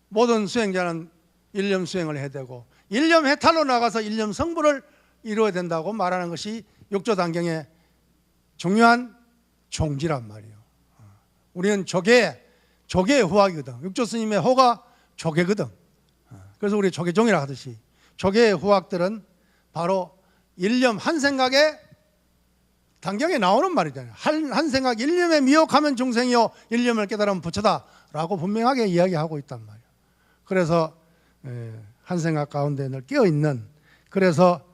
모든 수행자는 일념 수행을 해야 되고 일념 해탈로 나가서 일념 성불을 이루어야 된다고 말하는 것이 육조 단경의 중요한 종지란 말이에요. 우리는 조계의 후학이거든. 육조 스님의 호가 조계거든. 그래서 우리 조계종이라 하듯이 조계의 후학들은 바로 일념 한 생각에 단경에 나오는 말이잖아요. 한 생각 일념에 미혹하면 중생이요 일념을 깨달으면 부처다 라고 분명하게 이야기하고 있단 말이에요. 그래서 한 생각 가운데 늘 깨어있는, 그래서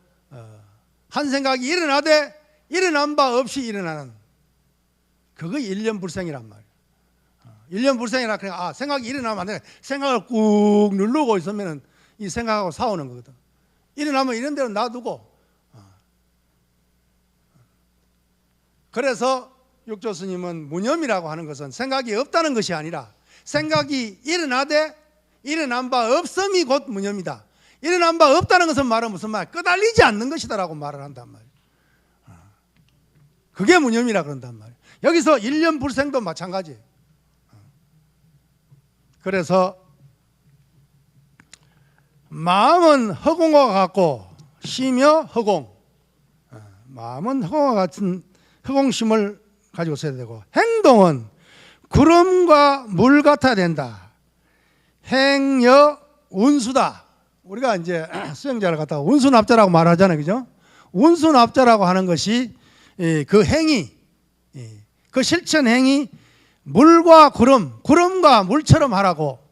한 생각이 일어나되 일어난 바 없이 일어나는 그거 일념불생이란 말이에요. 일념불생이라 그냥 생각이 일어나면 안 돼. 생각을 꾹 누르고 있으면 이 생각하고 싸우는 거거든. 일어나면 이런 대로 놔두고. 그래서 육조 스님은 무념이라고 하는 것은 생각이 없다는 것이 아니라 생각이 일어나되 일어난 바 없음이 곧 무념이다. 일어난 바 없다는 것은 말은 무슨 말? 끄달리지 않는 것이다 라고 말을 한단 말이에요. 그게 무념이라 그런단 말이에요. 여기서 일념불생도 마찬가지예요. 그래서 마음은 허공과 같고 시며 허공, 마음은 허공과 같은 허공심을 가지고 있어야 되고, 행동은 구름과 물 같아야 된다. 행여 운수다. 우리가 이제 수행자를 갖다가 운수납자라고 말하잖아요, 그죠? 운수납자라고 하는 것이 그 행위, 그 실천 행위, 물과 구름, 구름과 물처럼 하라고.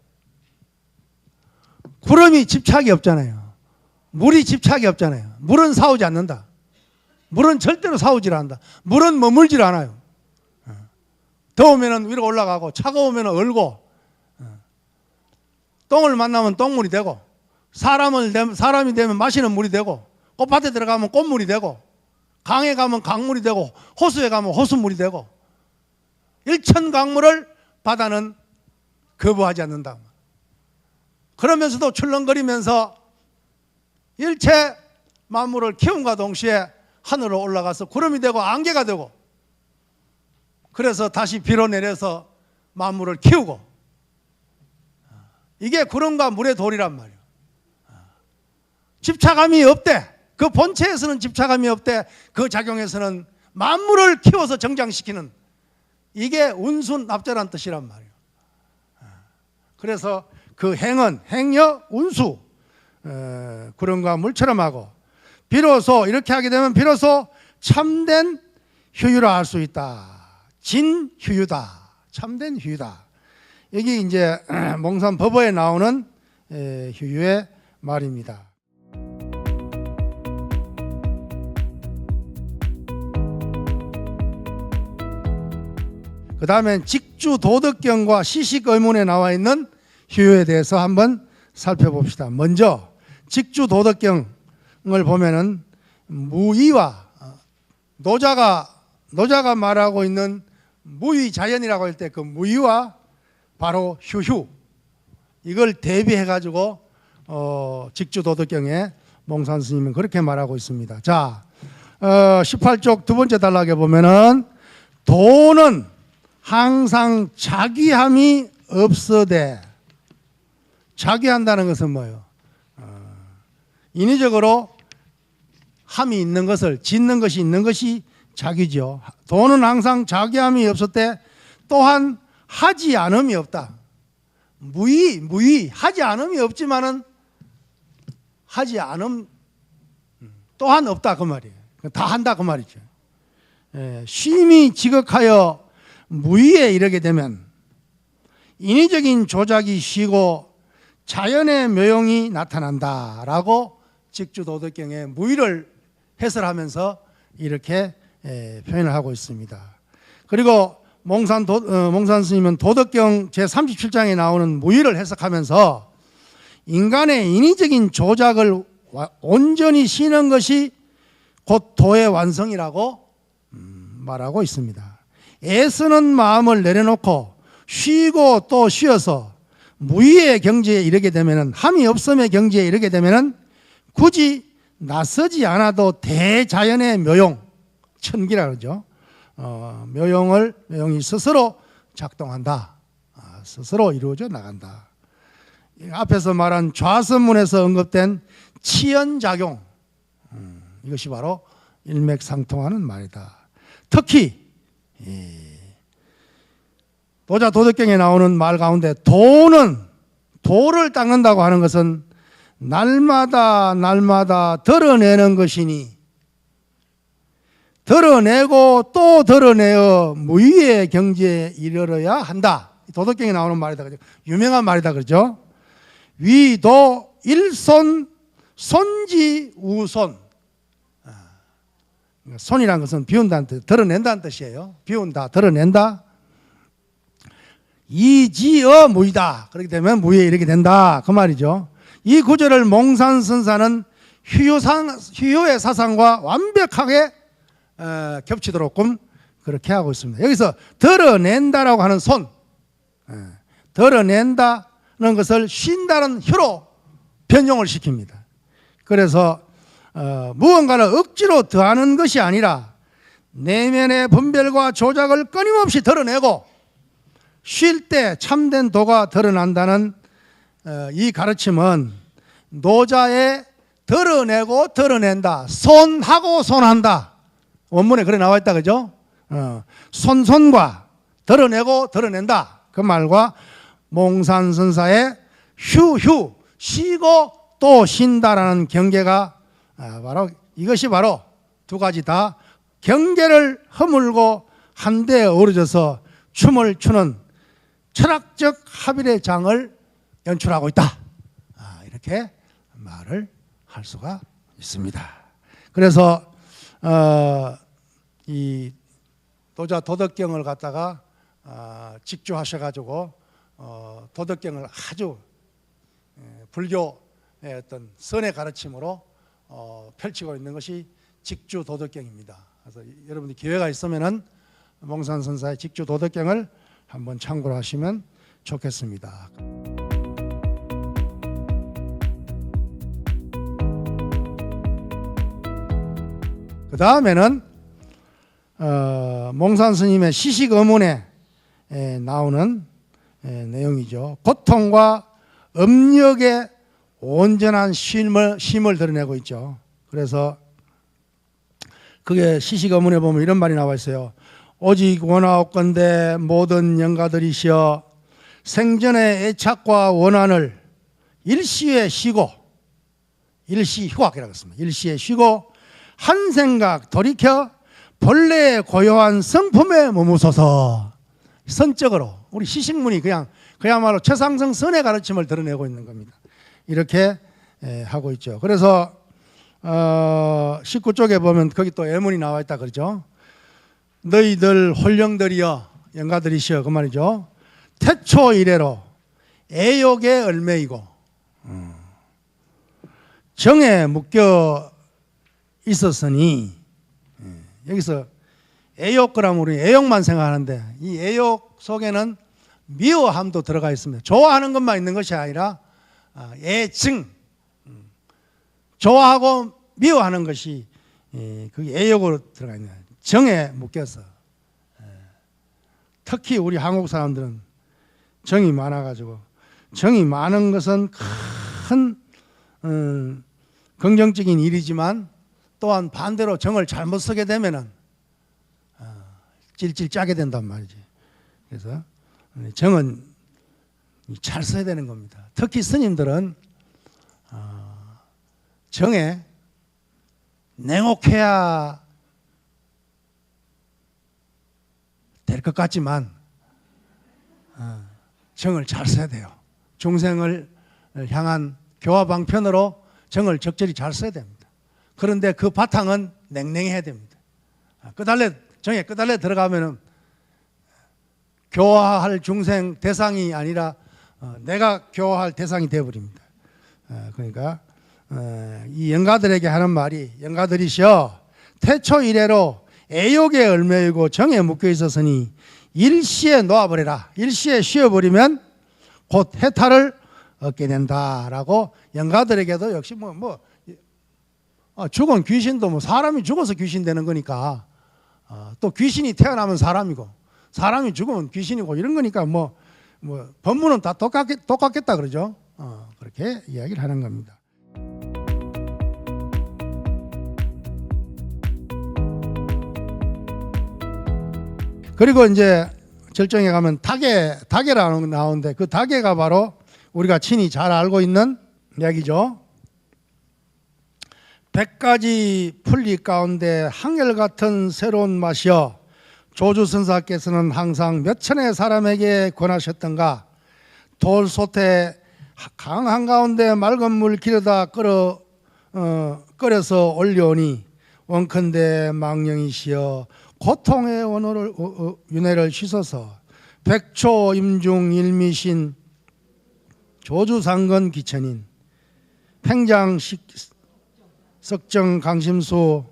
구름이 집착이 없잖아요. 물이 집착이 없잖아요. 물은 싸우지 않는다. 물은 절대로 사오질 않는다. 물은 머물질 않아요. 더우면 위로 올라가고 차가우면 얼고, 똥을 만나면 똥물이 되고, 사람이 되면 마시는 물이 되고, 꽃밭에 들어가면 꽃물이 되고, 강에 가면 강물이 되고, 호수에 가면 호수물이 되고, 일천강물을 바다는 거부하지 않는다. 그러면서도 출렁거리면서 일체 만물을 키움과 동시에 하늘로 올라가서 구름이 되고 안개가 되고, 그래서 다시 비로 내려서 만물을 키우고, 이게 구름과 물의 도리란 말이에요. 집착함이 없대. 그 본체에서는 집착함이 없대. 그 작용에서는 만물을 키워서 정장시키는, 이게 운순납자란 뜻이란 말이에요. 그래서 그 행은 행여 운수, 구름과 물처럼 하고, 비로소 이렇게 하게 되면 비로소 참된 휴유라 할 수 있다. 진휴유다. 참된 휴유다. 여기 이제 몽산 법어에 나오는 휴유의 말입니다. 그 다음엔 직주도덕경과 시식의문에 나와 있는 휴유에 대해서 한번 살펴봅시다. 먼저 직주도덕경을 보면은 무의와 노자가 말하고 있는 무의자연이라고 할 때 그 무의와 바로 휴휴, 이걸 대비해 가지고 직주도덕경에 몽산 스님은 그렇게 말하고 있습니다. 자, 18쪽 두 번째 단락에 보면은 도는 항상 자기함이 없어대. 자기한다는 것은 뭐예요? 인위적으로 함이 있는 것을 짓는 것이 있는 것이 자기죠. 도는 항상 자기함이 없었대. 또한 하지 않음이 없다. 무의 하지 않음이 없지만은 하지 않음 또한 없다 그 말이에요. 다 한다 그 말이죠. 쉼이 지극하여 무의에 이르게 되면 인위적인 조작이 쉬고 자연의 묘용이 나타난다라고 직주도덕경의 무의를 해설하면서 이렇게 표현을 하고 있습니다. 그리고 몽산 스님은 도덕경 제37장에 나오는 무의를 해석하면서 인간의 인위적인 조작을 온전히 쉬는 것이 곧 도의 완성이라고 말하고 있습니다. 애쓰는 마음을 내려놓고 쉬고 또 쉬어서 무의의 경지에 이르게 되면은, 함이 없음의 경지에 이르게 되면은 굳이 나서지 않아도 대자연의 묘용, 천기라 그러죠. 묘용이 스스로 작동한다. 스스로 이루어져 나간다. 앞에서 말한 좌선문에서 언급된 치연작용, 이것이 바로 일맥상통하는 말이다. 특히 도자 도덕경에 나오는 말 가운데 도를 닦는다고 하는 것은 날마다 드러내는 것이니, 드러내고 또 드러내어 무의의 경지에 이르러야 한다. 도덕경에 나오는 말이다. 유명한 말이다 그러죠. 위도 일손 손지우손. 손이라는 것은 비운다는 뜻, 드러낸다는 뜻이에요. 비운다, 드러낸다. 이지어 무의다. 그렇게 되면 무의에 이르게 된다 그 말이죠. 이 구절을 몽산 선사는 휴유의 사상과 완벽하게 겹치도록끔 그렇게 하고 있습니다. 여기서 드러낸다라고 하는 손, 드러낸다는 것을 쉰다는 혀로 변형을 시킵니다. 그래서 무언가를 억지로 더하는 것이 아니라 내면의 분별과 조작을 끊임없이 드러내고 쉴 때 참된 도가 드러난다는 이 가르침은 노자의 드러내고 드러낸다, 손하고 손한다, 원문에 그래 나와 있다 그죠? 손과 드러내고 드러낸다 그 말과 몽산선사의 휴 쉬고 또 쉰다라는 경계가 바로 이것이 바로 두 가지 다 경계를 허물고 한데에 어우러져서 춤을 추는 철학적 합일의 장을 연출하고 있다. 이렇게 말을 할 수가 있습니다. 그래서 이 도자 도덕경을 갖다가 직주하셔가지고 도덕경을 아주 불교의 어떤 선의 가르침으로 펼치고 있는 것이 직주 도덕경입니다. 그래서 여러분들 기회가 있으면은 몽산 선사의 직주 도덕경을 한번 참고를 하시면 좋겠습니다. 그 다음에는 몽산 스님의 시식 어문에 나오는 내용이죠. 고통과 업력의 온전한 쉼을 드러내고 있죠. 그래서 그게 시식 어문에 보면 이런 말이 나와 있어요. 오직 원하옵건대 모든 영가들이시여 생전의 애착과 원한을 일시에 쉬고, 일시 휴학이라고 했습니다. 일시에 쉬고 한 생각 돌이켜 본래의 고요한 성품에 머무소서. 선적으로 우리 시식문이 그야말로 최상승 선의 가르침을 드러내고 있는 겁니다. 이렇게 하고 있죠. 그래서 19쪽에 보면 거기 또 예문이 나와 있다 그러죠. 너희들 홀령들이여 영가들이시여 그 말이죠. 태초 이래로 애욕의 얼매이고 정에 묶여 있었으니, 여기서 애욕 그러면 우리 애욕만 생각하는데 이 애욕 속에는 미워함도 들어가 있습니다. 좋아하는 것만 있는 것이 아니라 애증, 좋아하고 미워하는 것이 그게 애욕으로 들어가 있는 거예요. 정에 묶여서. 특히 우리 한국 사람들은 정이 많아가지고, 정이 많은 것은 큰 긍정적인 일이지만 또한 반대로 정을 잘못 쓰게 되면은 찔찔 짜게 된단 말이지. 그래서 정은 잘 써야 되는 겁니다. 특히 스님들은 정에 냉혹해야 될 것 같지만 정을 잘 써야 돼요. 중생을 향한 교화 방편으로 정을 적절히 잘 써야 됩니다. 그런데 그 바탕은 냉랭해야 됩니다. 정에 끄달려 들어가면은 교화할 중생 대상이 아니라 내가 교화할 대상이 되어버립니다. 그러니까 이 영가들에게 하는 말이, 영가들이시여 태초 이래로 애욕에 얼매이고 정에 묶여 있었으니 일시에 놓아버려라. 일시에 쉬어버리면 곧 해탈을 얻게 된다라고 영가들에게도 역시 죽은 귀신도 사람이 죽어서 귀신 되는 거니까 또 귀신이 태어나면 사람이고 사람이 죽으면 귀신이고 이런 거니까 법문은 다 똑같겠다 그러죠. 그렇게 이야기를 하는 겁니다. 그리고 이제 절정에 가면 다계라는 거 나오는데 그 다계가 바로 우리가 친히 잘 알고 있는 이야기죠. 100가지 풀리 가운데 한결같은 새로운 맛이여 조주선사께서는 항상 몇 천의 사람에게 권하셨던가. 돌솥에 강 한가운데 맑은 물 기르다 끓여서 올려오니 원컨대 망령이시여 고통의 윤회를 씻어서 백초 임중 일미신 조주상건 기천인 팽장 석정 강심수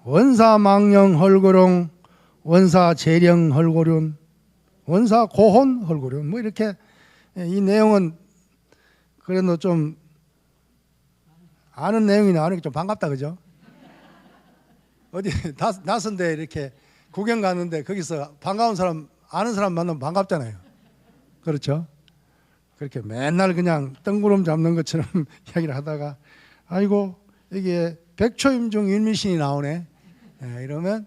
원사 망령 헐고룡 원사 재령 헐고륜 원사 고혼 헐고륜 이렇게 이 내용은 그래도 좀 아는 내용이 나오니까 좀 반갑다 그죠? 어디 낯선데 이렇게 구경 가는데 거기서 반가운 사람 아는 사람 만나면 반갑잖아요. 그렇죠? 그렇게 맨날 그냥 뜬구름 잡는 것처럼 이야기를 하다가 아이고 이게 백초임중 일미신이 나오네. 이러면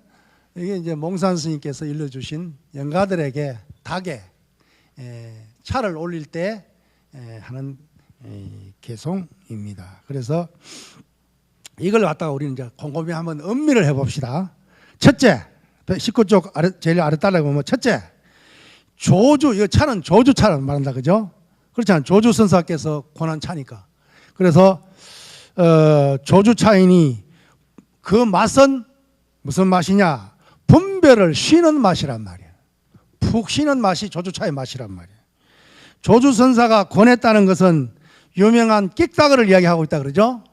이게 이제 몽산 스님께서 일러주신 영가들에게 닭에 차를 올릴 때 하는 개송입니다. 그래서 이걸 갖다가 우리는 이제 곰곰이 한번 음미를 해봅시다. 첫째, 19쪽 제일 아래따라 보면 첫째, 조주, 이 차는 조주차를 말한다, 그죠? 그렇잖아요. 조주선사께서 권한 차니까. 그래서 조주차이니 그 맛은 무슨 맛이냐? 분별을 쉬는 맛이란 말이에요. 푹 쉬는 맛이 조주차의 맛이란 말이에요. 조주선사가 권했다는 것은 유명한 끽다거를 이야기하고 있다 그러죠.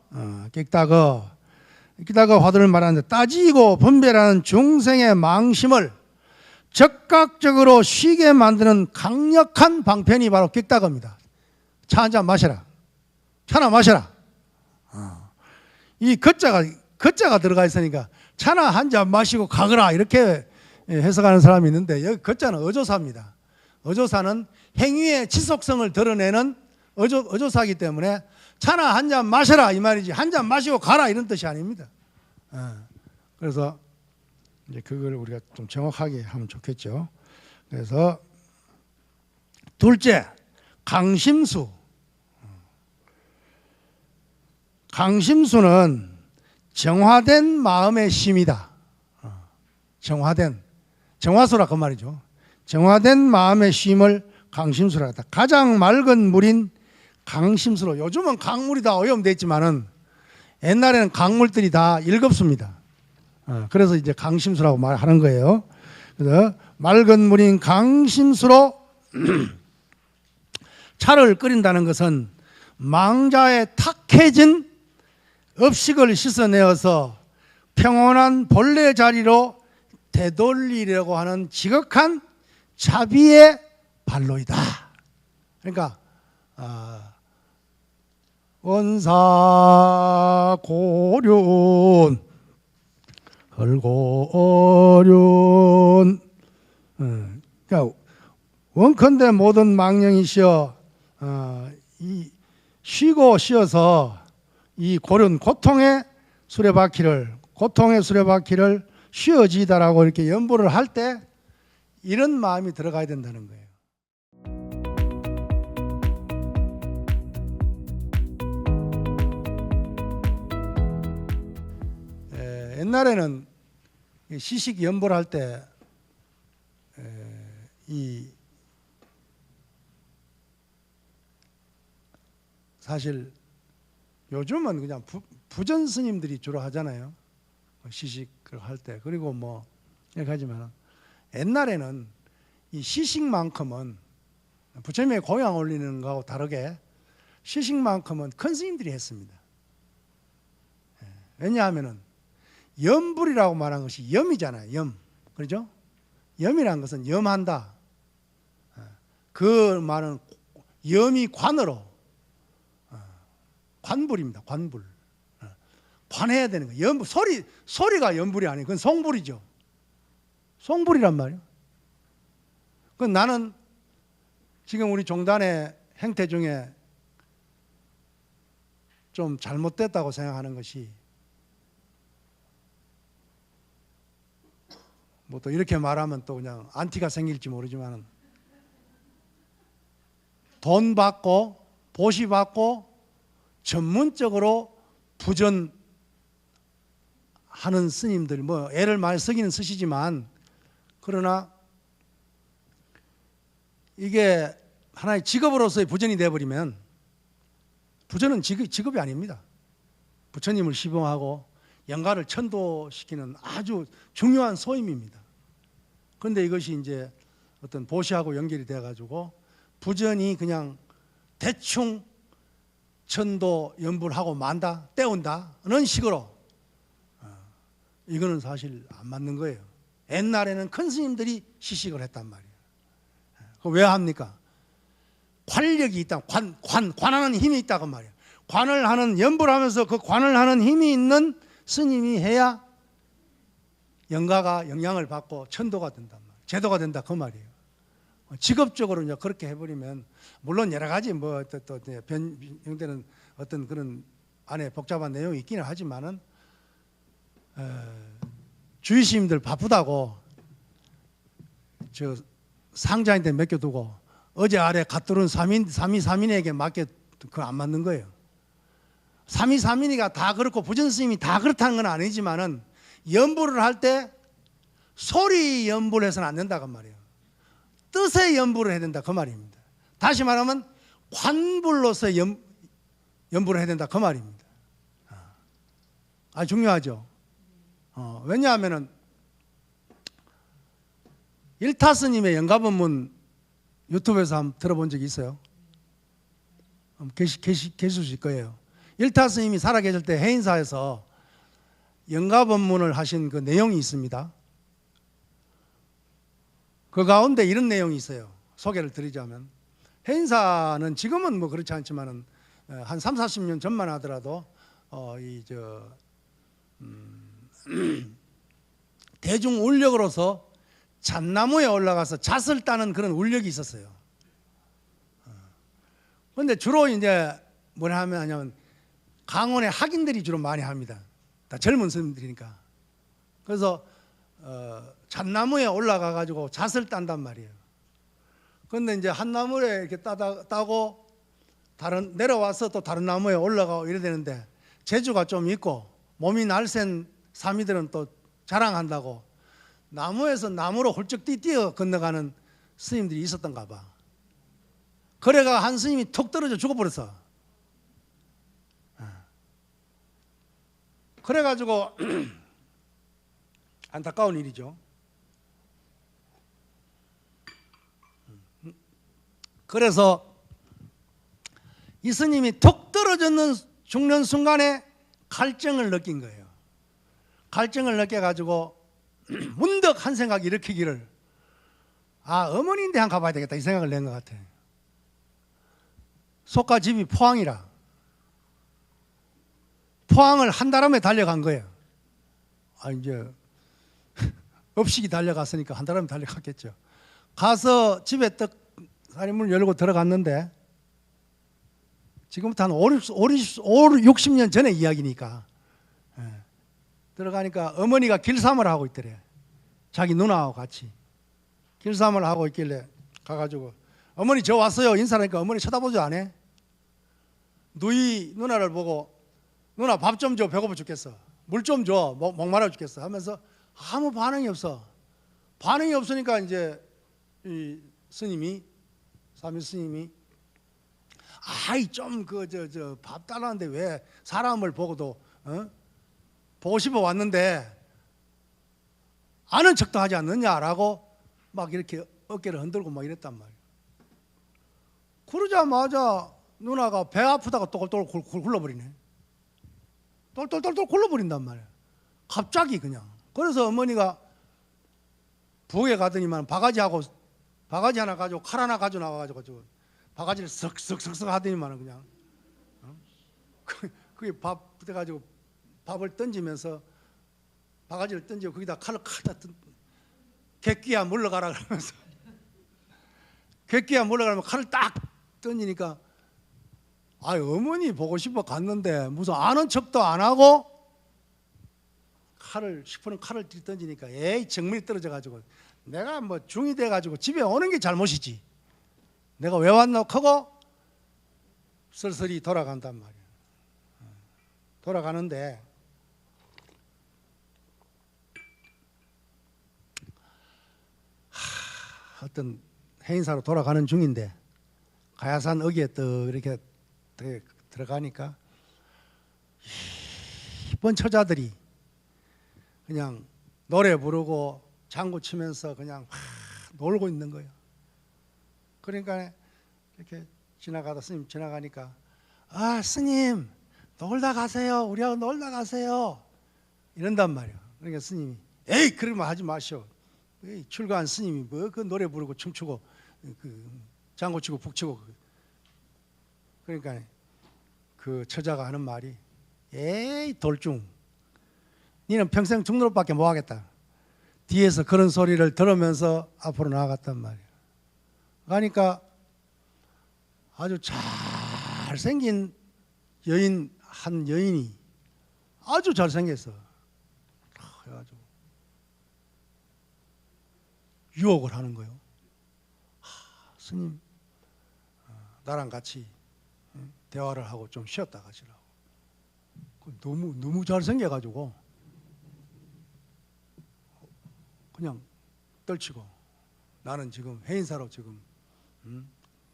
끽다거 화두를 말하는데, 따지고 분별하는 중생의 망심을 적극적으로 쉬게 만드는 강력한 방편이 바로 끽다거입니다. 차 한 잔 마셔라. 차나 마셔라. 이 거자가 들어가 있으니까 차나 한 잔 마시고 가거라 이렇게 해석하는 사람이 있는데, 여기 거자는 어조사입니다. 어조사는 행위의 지속성을 드러내는 어조사이기 때문에 차나 한 잔 마셔라 이 말이지, 한 잔 마시고 가라 이런 뜻이 아닙니다. 그래서 이제 그걸 우리가 좀 정확하게 하면 좋겠죠. 그래서 둘째, 강심수. 강심수는 정화된 마음의 심이다. 정화수라 그 말이죠. 정화된 마음의 심을 강심수라 했다. 가장 맑은 물인 강심수로, 요즘은 강물이 다 오염되어 있지만은 옛날에는 강물들이 다 일급수입니다. 그래서 이제 강심수라고 말하는 거예요. 그래서 맑은 물인 강심수로 차를 끓인다는 것은 망자의 탁해진 업식을 씻어내어서 평온한 본래 자리로 되돌리려고 하는 지극한 자비의 발로이다. 그러니까 원사 고륜 헐고륜, 그러니까 원컨대 모든 망령이시여, 이 쉬고 쉬어서 이 고륜, 고통의 수레바퀴를 쉬어지다라고 이렇게 연보를 할 때 이런 마음이 들어가야 된다는 거예요. 옛날에는 시식 연보를 할 때 사실 요즘은 그냥 부전 스님들이 주로 하잖아요. 시식을 할 때. 그리고 뭐 이렇게 하지만 옛날에는 이 시식만큼은 부처님의 고향 올리는 거하고 다르게 시식만큼은 큰 스님들이 했습니다. 왜냐하면은 염불이라고 말하는 것이 염이잖아요. 염. 그렇죠? 염이라는 것은 염한다. 그 말은 염이 관으로, 관불입니다. 관불. 관해야 되는 거예요. 염불, 소리가 염불이 아니에요. 그건 송불이죠. 송불이란 말이에요. 그건 나는 지금 우리 종단의 행태 중에 좀 잘못됐다고 생각하는 것이, 뭐 또 이렇게 말하면 또 그냥 안티가 생길지 모르지만, 돈 받고 보시 받고 전문적으로 부전하는 스님들, 뭐 애를 많이 쓰기는 쓰시지만, 그러나 이게 하나의 직업으로서의 부전이 되어버리면, 부전은 직업이 아닙니다. 부처님을 시봉하고 영가를 천도시키는 아주 중요한 소임입니다. 그런데 이것이 이제 어떤 보시하고 연결이 돼가지고 부전이 그냥 대충 천도 연불하고 만다, 때운다는 식으로, 이거는 사실 안 맞는 거예요. 옛날에는 큰 스님들이 시식을 했단 말이에요. 그거 왜 합니까? 관력이 있다, 관하는 힘이 있다고 말이에요. 관을 하는, 연불하면서 그 관을 하는 힘이 있는 스님이 해야 영가가 영향을 받고 천도가 된단 말이에요. 제도가 된다 그 말이에요. 직업적으로 이제 그렇게 해버리면, 물론 여러 가지 뭐 또 변형되는 어떤 그런 안에 복잡한 내용이 있기는 하지만은, 주위 스님들 바쁘다고 저 상자인데 맡겨두고 어제 아래 갓들은 삼위삼인에게 맡겨, 그거 안 맞는 거예요. 삼위삼인이가 다 그렇고 부전 스님이 다 그렇다는 건 아니지만은, 연불을 할 때 소리 연불을 해서는 안 된다 그 말이에요. 뜻의 연불을 해야 된다 그 말입니다. 다시 말하면 관불로서 연불을 해야 된다 그 말입니다. 중요하죠. 왜냐하면은 일타스님의 영가본문 유튜브에서 한번 들어본 적이 있어요. 계실 거예요. 일타스님이 살아계실 때 해인사에서 영가본문을 하신 그 내용이 있습니다. 그 가운데 이런 내용이 있어요. 소개를 드리자면, 해인사는 지금은 뭐 그렇지 않지만은 한 3, 40년 전만 하더라도 대중 울력으로서 잣나무에 올라가서 잣을 따는 그런 울력이 있었어요. 그런데 주로 이제 뭐라 하냐면 강원의 학인들이 주로 많이 합니다. 다 젊은 스님들이니까. 그래서 잣나무에 올라가 가지고 잣을 딴단 말이에요. 그런데 이제 한 나무에 이렇게 따고 내려와서 또 다른 나무에 올라가고 이래야 되는데, 재주가 좀 있고 몸이 날쌘 사미들은 또 자랑한다고 나무에서 나무로 훌쩍 뛰어 건너가는 스님들이 있었던가 봐. 그래가 한 스님이 툭 떨어져 죽어버렸어. 그래가지고 안타까운 일이죠. 그래서 이 스님이 툭 떨어졌는 죽는 순간에 갈증을 느낀 거예요. 갈증을 느껴가지고 문득 한 생각 일으키기를, 어머니인데 한 가봐야 되겠다 이 생각을 낸 것 같아. 속가 집이 포항이라 포항을 한다름에 달려간 거예요. 이제 업식이 달려갔으니까 한다름에 달려갔겠죠. 가서 집에 떡 사리문을 열고 들어갔는데, 지금부터 한 60년 전의 이야기니까, 들어가니까 어머니가 길삼을 하고 있더래. 자기 누나하고 같이 길삼을 하고 있길래 가가지고, 어머니 저 왔어요 인사하니까 어머니 쳐다보지 않아. 누나를 보고, 누나 밥 좀 줘, 배고파 죽겠어. 물 좀 줘, 목마르 죽겠어 하면서 아무 반응이 없어. 반응이 없으니까 이제 이 사미 스님이 좀 밥 달라는데 왜 사람을 보고도 보고 싶어 왔는데 아는 척도 하지 않느냐라고 막 이렇게 어깨를 흔들고 막 이랬단 말이에요. 그러자마자 누나가 배 아프다가 똘똘 굴러버리네. 똘똘똘똘 굴러버린단 말이에요. 갑자기 그냥. 그래서 어머니가 부엌에 가더니만 바가지 하나 가지고 칼 하나 가지고 나와가지고 바가지를 쓱쓱쓱쓱 하더니만 그냥 그게 밥 돼가지고 밥을 던지면서 바가지를 던지고 거기다 칼을 객기야 물러가라 그러면서 객기야 물러가면 칼을 딱 던지니까, 어머니 보고 싶어 갔는데 무슨 아는 척도 안 하고 시퍼런 칼을 던지니까 정밀이 떨어져가지고, 내가 뭐 중이 돼가지고 집에 오는 게 잘못이지, 내가 왜 왔노 하고 쓸쓸히 돌아간단 말이야. 돌아가는데 어떤 해인사로 돌아가는 중인데, 가야산 어귀에 또 이렇게 들어가니까 이쁜 처자들이 그냥 노래 부르고 장구 치면서 그냥 놀고 있는 거예요. 그러니까 이렇게 스님 지나가니까, 스님 놀다 가세요, 우리하고 놀다 가세요 이런단 말이에요. 그러니까 스님이 그러면 하지 마시오. 출가한 스님이 뭐 그 노래 부르고 춤추고 장구 치고 북치고. 그러니까 그 처자가 하는 말이, 돌중, 니는 평생 죽는 것밖에 못 하겠다. 뒤에서 그런 소리를 들으면서 앞으로 나아갔단 말이에요. 그러니까 아주 잘생긴 한 여인이 아주 잘생겼어. 그래가지고 유혹을 하는 거예요. 스님, 나랑 같이 대화를 하고 좀 쉬었다 가시라고. 너무 잘생겨가지고 그냥 떨치고, 나는 지금 해인사로 지금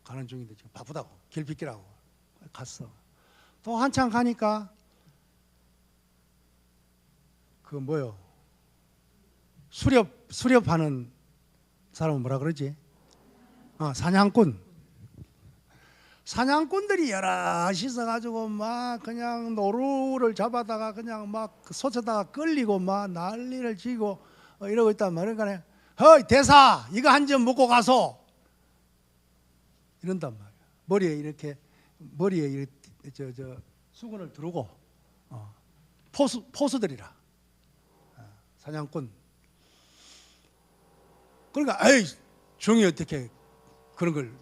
가는 중인데 지금 바쁘다고 길 비키라고 갔어. 또 한참 가니까 수렵하는 사람은 뭐라 그러지? 사냥꾼. 사냥꾼들이 여럿이 있어가지고 막 그냥 노루를 잡아다가 그냥 막 솥에다가 끌리고 막 난리를 지고 이러고 있단 말이야. 그러니까 허이 대사 이거 한 점 먹고 가소 이런단 말이야. 머리에 이렇게 저 수건을 두르고 포수들이라 사냥꾼. 그러니까 에이 종이 어떻게 그런 걸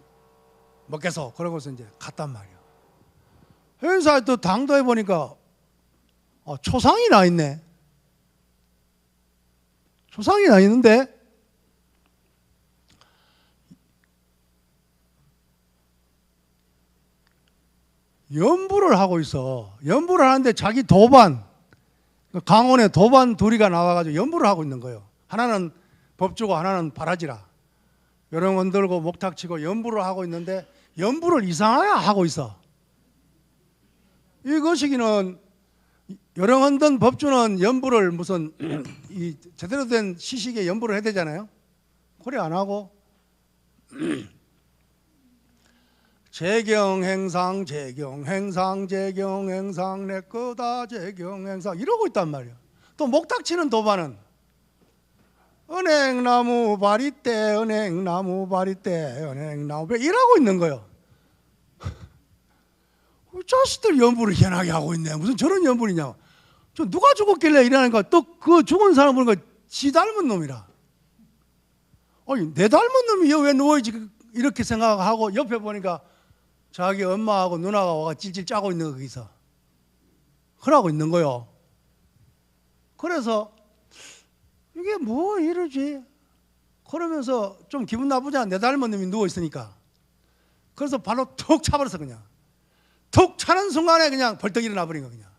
먹겠어. 그러고서 이제 갔단 말이야. 회사에 또 당도해 보니까 초상이 나 있네. 초상이 나 있는데 연부를 하고 있어. 연부를 하는데 자기 도반, 강원에 도반 둘이가 나와가지고 연부를 하고 있는 거예요. 하나는 법주고 하나는 바라지라. 요령원 들고 목탁 치고 연부를 하고 있는데 연부를 이상하게 하고 있어. 이 거시기는 요령원 든 법주는 연부를 무슨 이 제대로 된 시식에 연부를 해야 되잖아요. 그래 안 하고 재경행상 내 거다 재경행상 이러고 있단 말이야. 또 목탁 치는 도반은 은행나무 바리떼 이러고 있는 거예요. 자식들 연부를 희한하게 하고 있네. 무슨 저런 연부이냐. 저 누가 죽었길래 이러니까 또 그 죽은 사람 보니까 지 닮은 놈이라. 아니 내 닮은 놈이 왜 누워있지 이렇게 생각하고 옆에 보니까 자기 엄마하고 누나가 와가 찔찔 짜고 있는 거 거기서 그러고 있는 거요. 그래서 이게 뭐 이러지? 그러면서 좀 기분 나쁘잖아. 내 닮은 놈이 누워있으니까. 그래서 발로 툭 차버렸어. 그냥 툭 차는 순간에 그냥 벌떡 일어나 버린 거. 그냥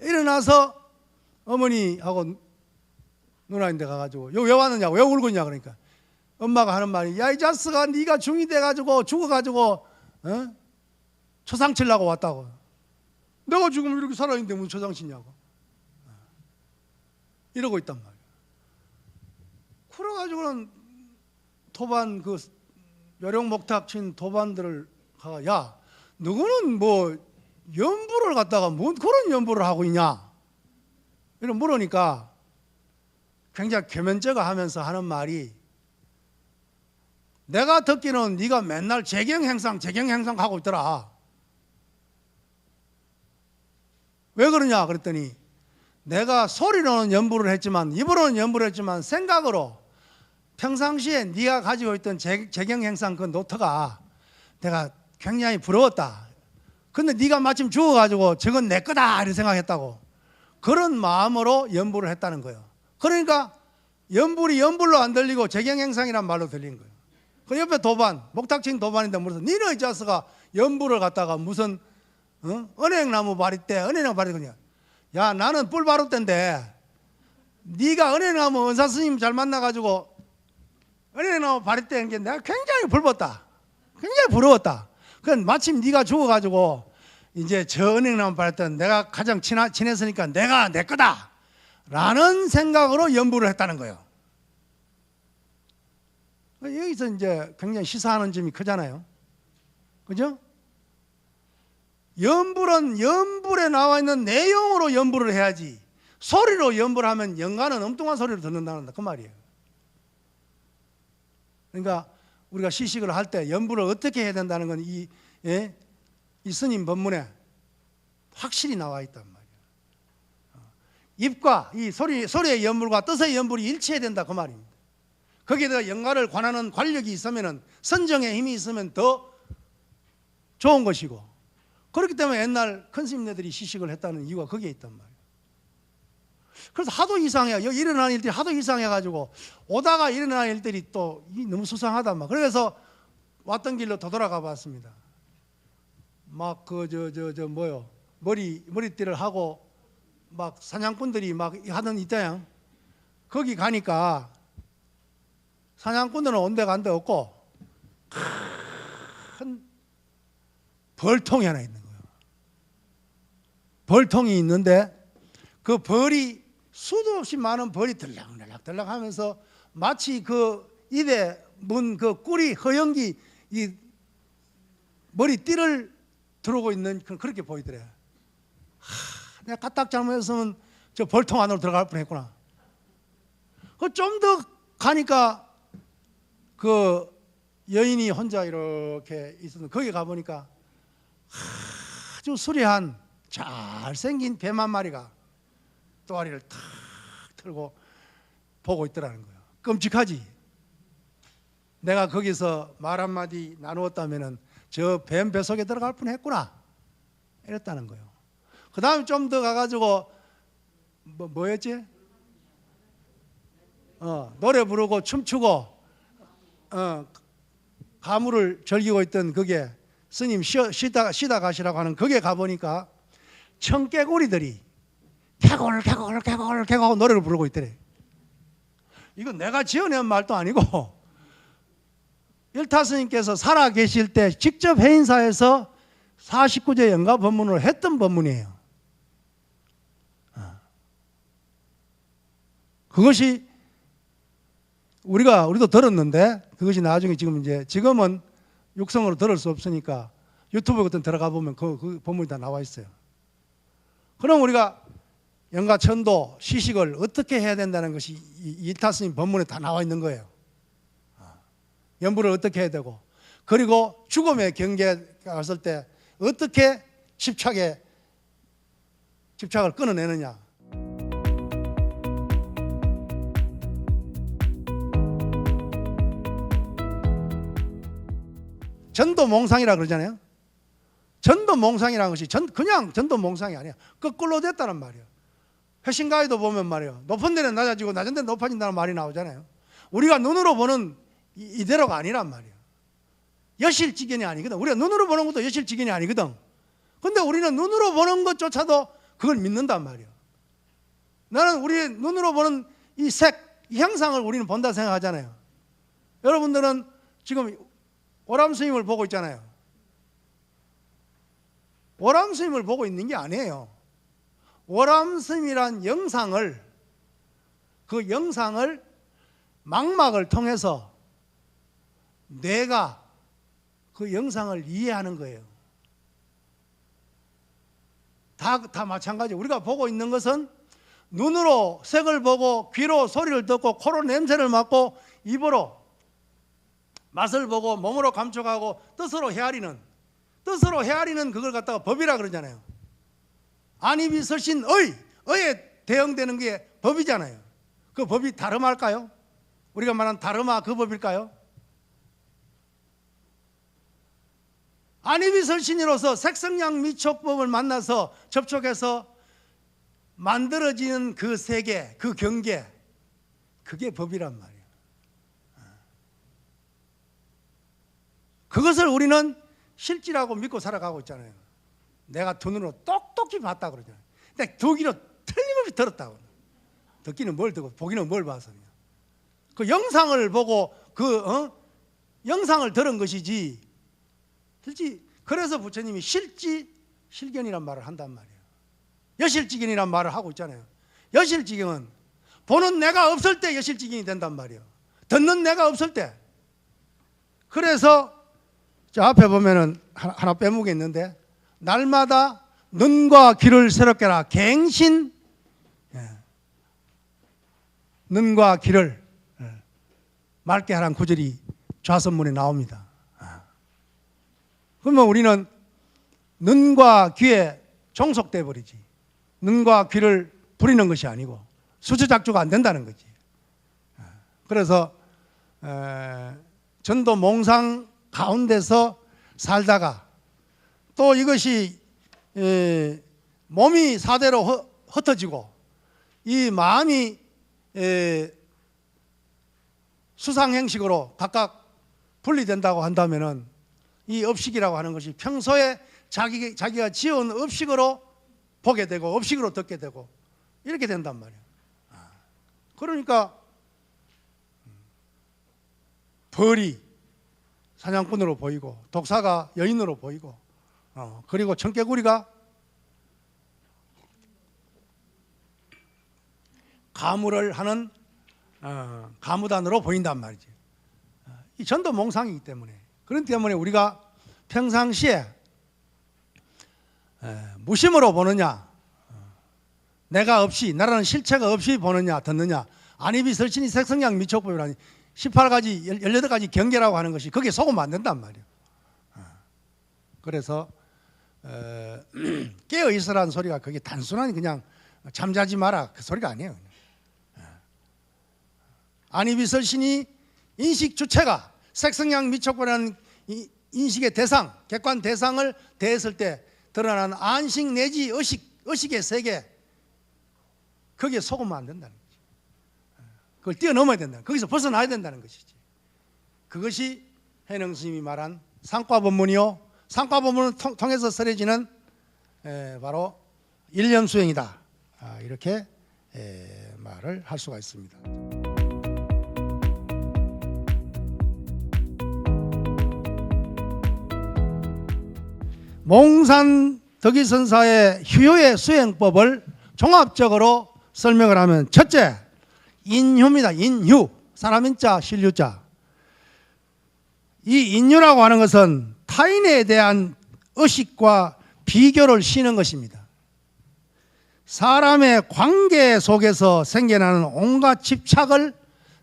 일어나서 어머니하고 누나인데 가가지고 왜 왔느냐고, 왜 울고 있냐 그러니까 엄마가 하는 말이 야 이 자식아 네가 중이 돼가지고 죽어가지고 초상 치려고 왔다고. 내가 지금 이렇게 살아있는데 무슨 초상 치냐고 이러고 있단 말이야. 그래가지고는 도반 그 요령목탁 친 도반들을 가가 야 누구는 뭐 연부를 갖다가 뭔 그런 연부를 하고 있냐 이런 물으니까 굉장히 겸연쩍어 하면서 하는 말이 내가 듣기는 네가 맨날 재경행상 하고 있더라. 왜 그러냐 그랬더니 내가 소리로는 연부를 했지만 입으로는 연부를 했지만 생각으로 평상시에 네가 가지고 있던 재경행상 그 노트가 내가 굉장히 부러웠다. 근데 네가 마침 죽어가지고 저건 내 거다 이렇게 생각했다고. 그런 마음으로 연부를 했다는 거예요. 그러니까 연불이 연불로 안 들리고 재경행상이란 말로 들린 거예요. 그 옆에 도반, 목탁친 도반인데 물어서 니는 이 자식아 연불을 갖다가 무슨 은행나무 바리떼 은행나무 바리떼. 야 나는 뿔바루떼인데 네가 은행나무 은사 스님 잘 만나가지고 은행나무 바리떼인 게 내가 굉장히 불렀다. 굉장히 부러웠다. 그건 마침 네가 죽어가지고 이제 저 은행나무 바리떼는 내가 가장 친했으니까 내가 내 거다 라는 생각으로 연부를 했다는 거예요. 여기서 이제 굉장히 시사하는 점이 크잖아요. 그죠? 연불은 연불에 나와 있는 내용으로 연불을 해야지 소리로 연불을 하면 영가는 엉뚱한 소리를 듣는다는 그 말이에요. 그러니까 우리가 시식을 할 때 연불을 어떻게 해야 된다는 건 이 스님 법문에 확실히 나와 있단 말이에요. 입과 이 소리의 연불과 뜻의 연불이 일치해야 된다 그 말입니다. 거기에다가 영가를 관하는 관력이 있으면 선정의 힘이 있으면 더 좋은 것이고 그렇기 때문에 옛날 큰 스님네들이 시식을 했다는 이유가 거기에 있단 말이에요. 그래서 하도 이상해. 여기 일어나는 일들이 하도 이상해가지고 오다가 일어나는 일들이 또 너무 수상하단 말이에요. 그래서 왔던 길로 되돌아가 봤습니다. 막 머리띠를 하고 막 사냥꾼들이 막 하던 이때양 거기 가니까 사냥꾼들은 온데 간데 없고 큰 벌통이 하나 있는 거예요. 벌통이 있는데 그 벌이 수도 없이 많은 벌이 들락들락 하면서 마치 그 입에 문 그 꿀이 허연기 이 머리띠를 들어오고 있는 그렇게 보이더래. 내가 까딱 잘못했으면 저 벌통 안으로 들어갈 뻔했구나. 그 좀 더 가니까 그 여인이 혼자 이렇게 있었는데 거기 가보니까 아주 수려한 잘생긴 뱀 한 마리가 또아리를 탁 틀고 보고 있더라는 거예요. 끔찍하지. 내가 거기서 말 한마디 나누었다면 저 뱀 뱃속에 들어갈 뻔했구나 이랬다는 거예요. 그 다음에 좀 더 가가지고 뭐였지? 노래 부르고 춤추고 가물을 즐기고 있던 그게 스님 쉬다 가시라고 하는 그게 가보니까 청개구리들이 개골 노래를 부르고 있더래. 이건 내가 지어낸 말도 아니고 일타스님께서 살아 계실 때 직접 해인사에서 49제 연가 법문을 했던 법문이에요. 그것이 우리도 들었는데 그것이 나중에 지금은 육성으로 들을 수 없으니까 유튜브 같은 들어가 보면 그 법문이 다 나와 있어요. 그럼 우리가 연가 천도 시식을 어떻게 해야 된다는 것이 이타스님 법문에 다 나와 있는 거예요. 연부를 어떻게 해야 되고 그리고 죽음의 경계에 갔을 때 어떻게 집착을 끊어내느냐. 전도몽상이라 그러잖아요. 전도몽상이라는 것이 그냥 전도몽상이 아니야. 거꾸로 됐다는 말이에요. 회신가에도 보면 말이에요. 높은 데는 낮아지고 낮은 데는 높아진다는 말이 나오잖아요. 우리가 눈으로 보는 이대로가 아니란 말이에요. 여실지견이 아니거든. 우리가 눈으로 보는 것도 여실지견이 아니거든. 근데 우리는 눈으로 보는 것조차도 그걸 믿는단 말이에요. 나는 우리 눈으로 보는 이 색, 이 형상을 우리는 본다 생각하잖아요. 여러분들은 지금 오람 스님을 보고 있잖아요. 오람 스님을 보고 있는 게 아니에요. 오람 스님이란 그 영상을 망막을 통해서 뇌가 그 영상을 이해하는 거예요. 다 마찬가지예요. 우리가 보고 있는 것은 눈으로 색을 보고 귀로 소리를 듣고 코로 냄새를 맡고 입으로 맛을 보고 몸으로 감촉하고 뜻으로 헤아리는 그걸 갖다가 법이라 그러잖아요. 안입이 설신 의에 대응되는 게 법이잖아요. 그 법이 다름할까요? 우리가 말하는 다름아 그 법일까요? 안입이 설신이로서 색성양 미촉법을 만나서 접촉해서 만들어지는 그 세계, 그 경계, 그게 법이란 말이에요. 그것을 우리는 실지라고 믿고 살아가고 있잖아요. 내가 두 눈으로 똑똑히 봤다 그러잖아요. 근데 두 귀로 틀림없이 들었다고. 듣기는 뭘 듣고 보기는 뭘 봐서 그냥. 그 영상을 보고 영상을 들은 것이지 실지. 그래서 부처님이 실지실견이란 말을 한단 말이에요. 여실지견이란 말을 하고 있잖아요. 여실지견은 보는 내가 없을 때 여실지견이 된단 말이에요. 듣는 내가 없을 때. 그래서 저 앞에 보면은 하나 빼먹이 있는데 날마다 눈과 귀를 새롭게 하라. 갱신. 눈과 귀를 맑게 하라는 구절이 좌선문에 나옵니다. 그러면 우리는 눈과 귀에 종속돼 버리지. 눈과 귀를 부리는 것이 아니고 수주작주가 안 된다는 거지. 그래서 전도 몽상 가운데서 살다가 또 이것이 몸이 사대로 흩어지고 이 마음이 수상행식으로 각각 분리된다고 한다면은 이 업식이라고 하는 것이 평소에 자기가 지어온 업식으로 보게 되고 업식으로 듣게 되고 이렇게 된단 말이에요. 그러니까 벌이 사냥꾼으로 보이고 독사가 여인으로 보이고 그리고 청개구리가 가무를 하는 가무단으로 보인단 말이지. 이 전도 몽상이기 때문에. 그런 때문에 우리가 평상시에 무심으로 보느냐, 내가 없이, 나라는 실체가 없이 보느냐 듣느냐, 안입이 설신이 색성량 미촉법이라니 18가지 18가지 경계라고 하는 것이 거기에 속으면 안 된단 말이에요. 그래서 깨어 있으라는 소리가 그게 단순한 그냥 잠자지 마라 그 소리가 아니에요. 안입이 설신이 인식 주체가 색성량 미촉법이라는 인식의 대상, 객관 대상을 대했을 때 드러나는 안식 내지 의식의 세계, 거기에 속으면 안 된다는 거지. 그걸 뛰어넘어야 된다. 거기서 벗어나야 된다는 것이지. 그것이 해능 스님이 말한 상과법문이요, 상과법문을 통해서 설해지는 바로 일념수행이다. 이렇게 말을 할 수가 있습니다. 몽산 덕이선사의 휴의 수행법을 종합적으로 설명을 하면, 첫째, 인휴입니다. 인휴, 사람 인자, 신유자. 이 인휴라고 하는 것은 타인에 대한 의식과 비교를 쉬는 것입니다. 사람의 관계 속에서 생겨나는 온갖 집착을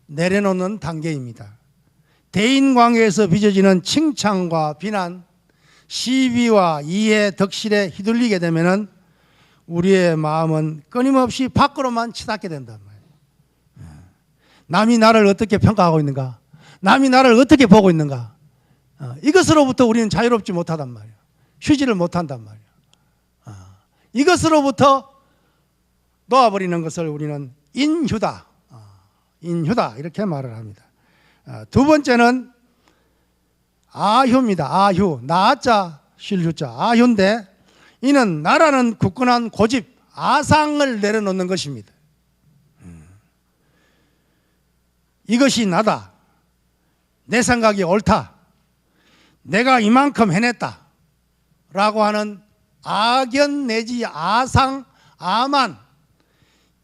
내려놓는 단계입니다. 대인관계에서 빚어지는 칭찬과 비난, 시비와 이해, 덕실에 휘둘리게 되면은 우리의 마음은 끊임없이 밖으로만 치닫게 된단 말이에요. 남이 나를 어떻게 평가하고 있는가, 남이 나를 어떻게 보고 있는가, 이것으로부터 우리는 자유롭지 못하단 말이에요. 휴지를 못한단 말이에요. 이것으로부터 놓아버리는 것을 우리는 인휴다, 인휴다 이렇게 말을 합니다. 두 번째는 아휴입니다. 아휴, 나자 실휴자, 아휴인데 이는 나라는 굳건한 고집, 아상을 내려놓는 것입니다. 이것이 나다, 내 생각이 옳다, 내가 이만큼 해냈다 라고 하는 악연 내지 아상, 아만,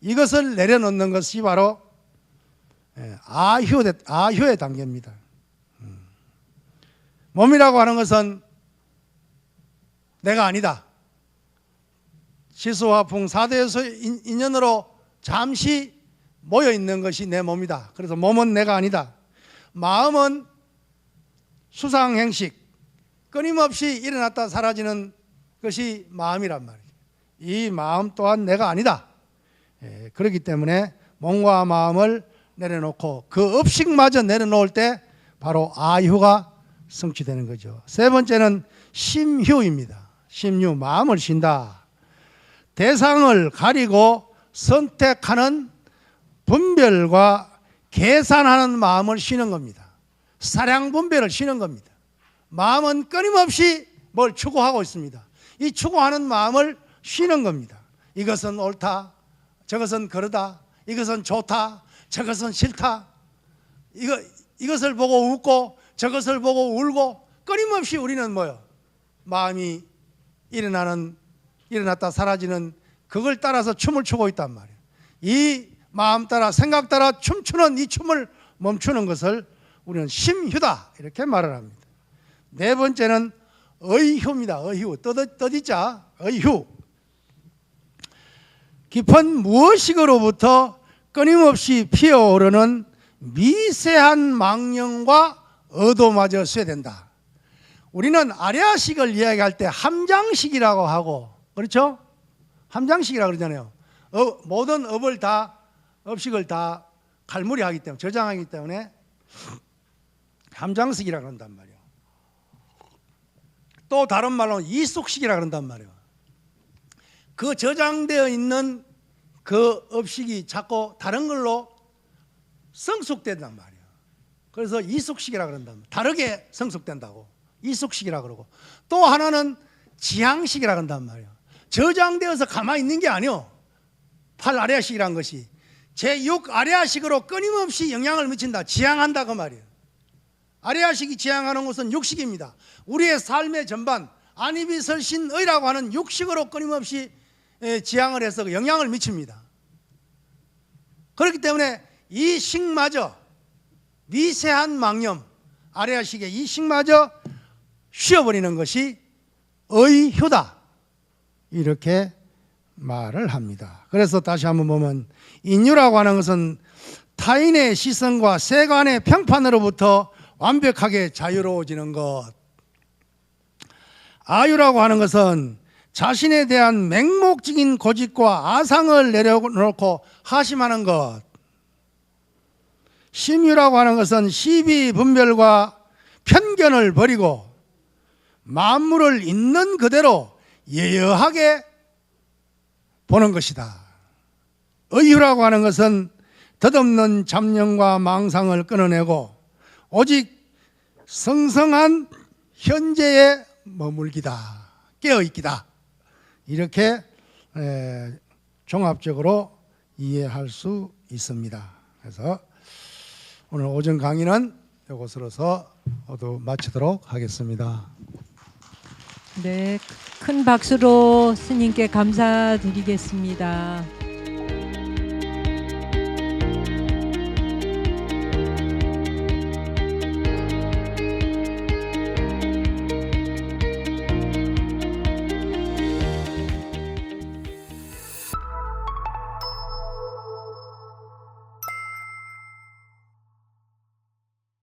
이것을 내려놓는 것이 바로 아휴의 단계입니다. 몸이라고 하는 것은 내가 아니다. 시수화풍 4대에서 인연으로 잠시 모여 있는 것이 내 몸이다. 그래서 몸은 내가 아니다. 마음은 수상행식, 끊임없이 일어났다 사라지는 것이 마음이란 말이에요. 이 마음 또한 내가 아니다. 그렇기 때문에 몸과 마음을 내려놓고 그 업식마저 내려놓을 때 바로 아휴가 성취되는 거죠. 세 번째는 심휴입니다. 심휴, 마음을 쉰다. 대상을 가리고 선택하는 분별과 계산하는 마음을 쉬는 겁니다. 사량 분별을 쉬는 겁니다. 마음은 끊임없이 뭘 추구하고 있습니다. 이 추구하는 마음을 쉬는 겁니다. 이것은 옳다, 저것은 그러다, 이것은 좋다, 저것은 싫다, 이것을 보고 웃고 저것을 보고 울고, 끊임없이 우리는 뭐요? 마음이 일어났다 사라지는 그걸 따라서 춤을 추고 있단 말이에요. 이 마음 따라 생각 따라 춤추는 이 춤을 멈추는 것을 우리는 심휴다 이렇게 말을 합니다. 네 번째는 의휴입니다. 의휴, 떠디자 의휴. 깊은 무의식으로부터 끊임없이 피어오르는 미세한 망령과 의도마저 쇠된다. 우리는 아래아식을 이야기할 때 함장식이라고 하고, 그렇죠? 함장식이라고 그러잖아요. 모든 업식을 다 갈무리하기 때문에, 저장하기 때문에 함장식이라고 한단 말이에요. 또 다른 말로는 이속식이라고 그런단 말이에요. 그 저장되어 있는 그 업식이 자꾸 다른 걸로 성숙된단 말이에요. 그래서 이속식이라고 그런단 말이에요. 다르게 성숙된다고 이속식이라고 그러고, 또 하나는 지향식이라고 한단 말이에요. 저장되어서 가만히 있는 게 아니에요. 8 아래아식이라는 것이 제6 아래아식으로 끊임없이 영향을 미친다, 지향한다 그 말이에요. 아래아식이 지향하는 것은 육식입니다. 우리의 삶의 전반, 안이비설신의라고 하는 육식으로 끊임없이 지향을 해서 영향을 미칩니다. 그렇기 때문에 이 식마저 미세한 망념, 아래아식의 이 식마저 쉬어버리는 것이 의효다, 이렇게 말을 합니다. 그래서 다시 한번 보면 인유라고 하는 것은 타인의 시선과 세간의 평판으로부터 완벽하게 자유로워지는 것, 아유라고 하는 것은 자신에 대한 맹목적인 고집과 아상을 내려놓고 하심하는 것, 심유라고 하는 것은 시비 분별과 편견을 버리고 만물을 있는 그대로 예여하게 보는 것이다. 의유라고 하는 것은 덧없는 잡념과 망상을 끊어내고 오직 성성한 현재에 머물기다, 깨어있기다, 이렇게 종합적으로 이해할 수 있습니다. 그래서 오늘 오전 강의는 이것으로서 모두 마치도록 하겠습니다. 네, 큰 박수로 스님께 감사드리겠습니다.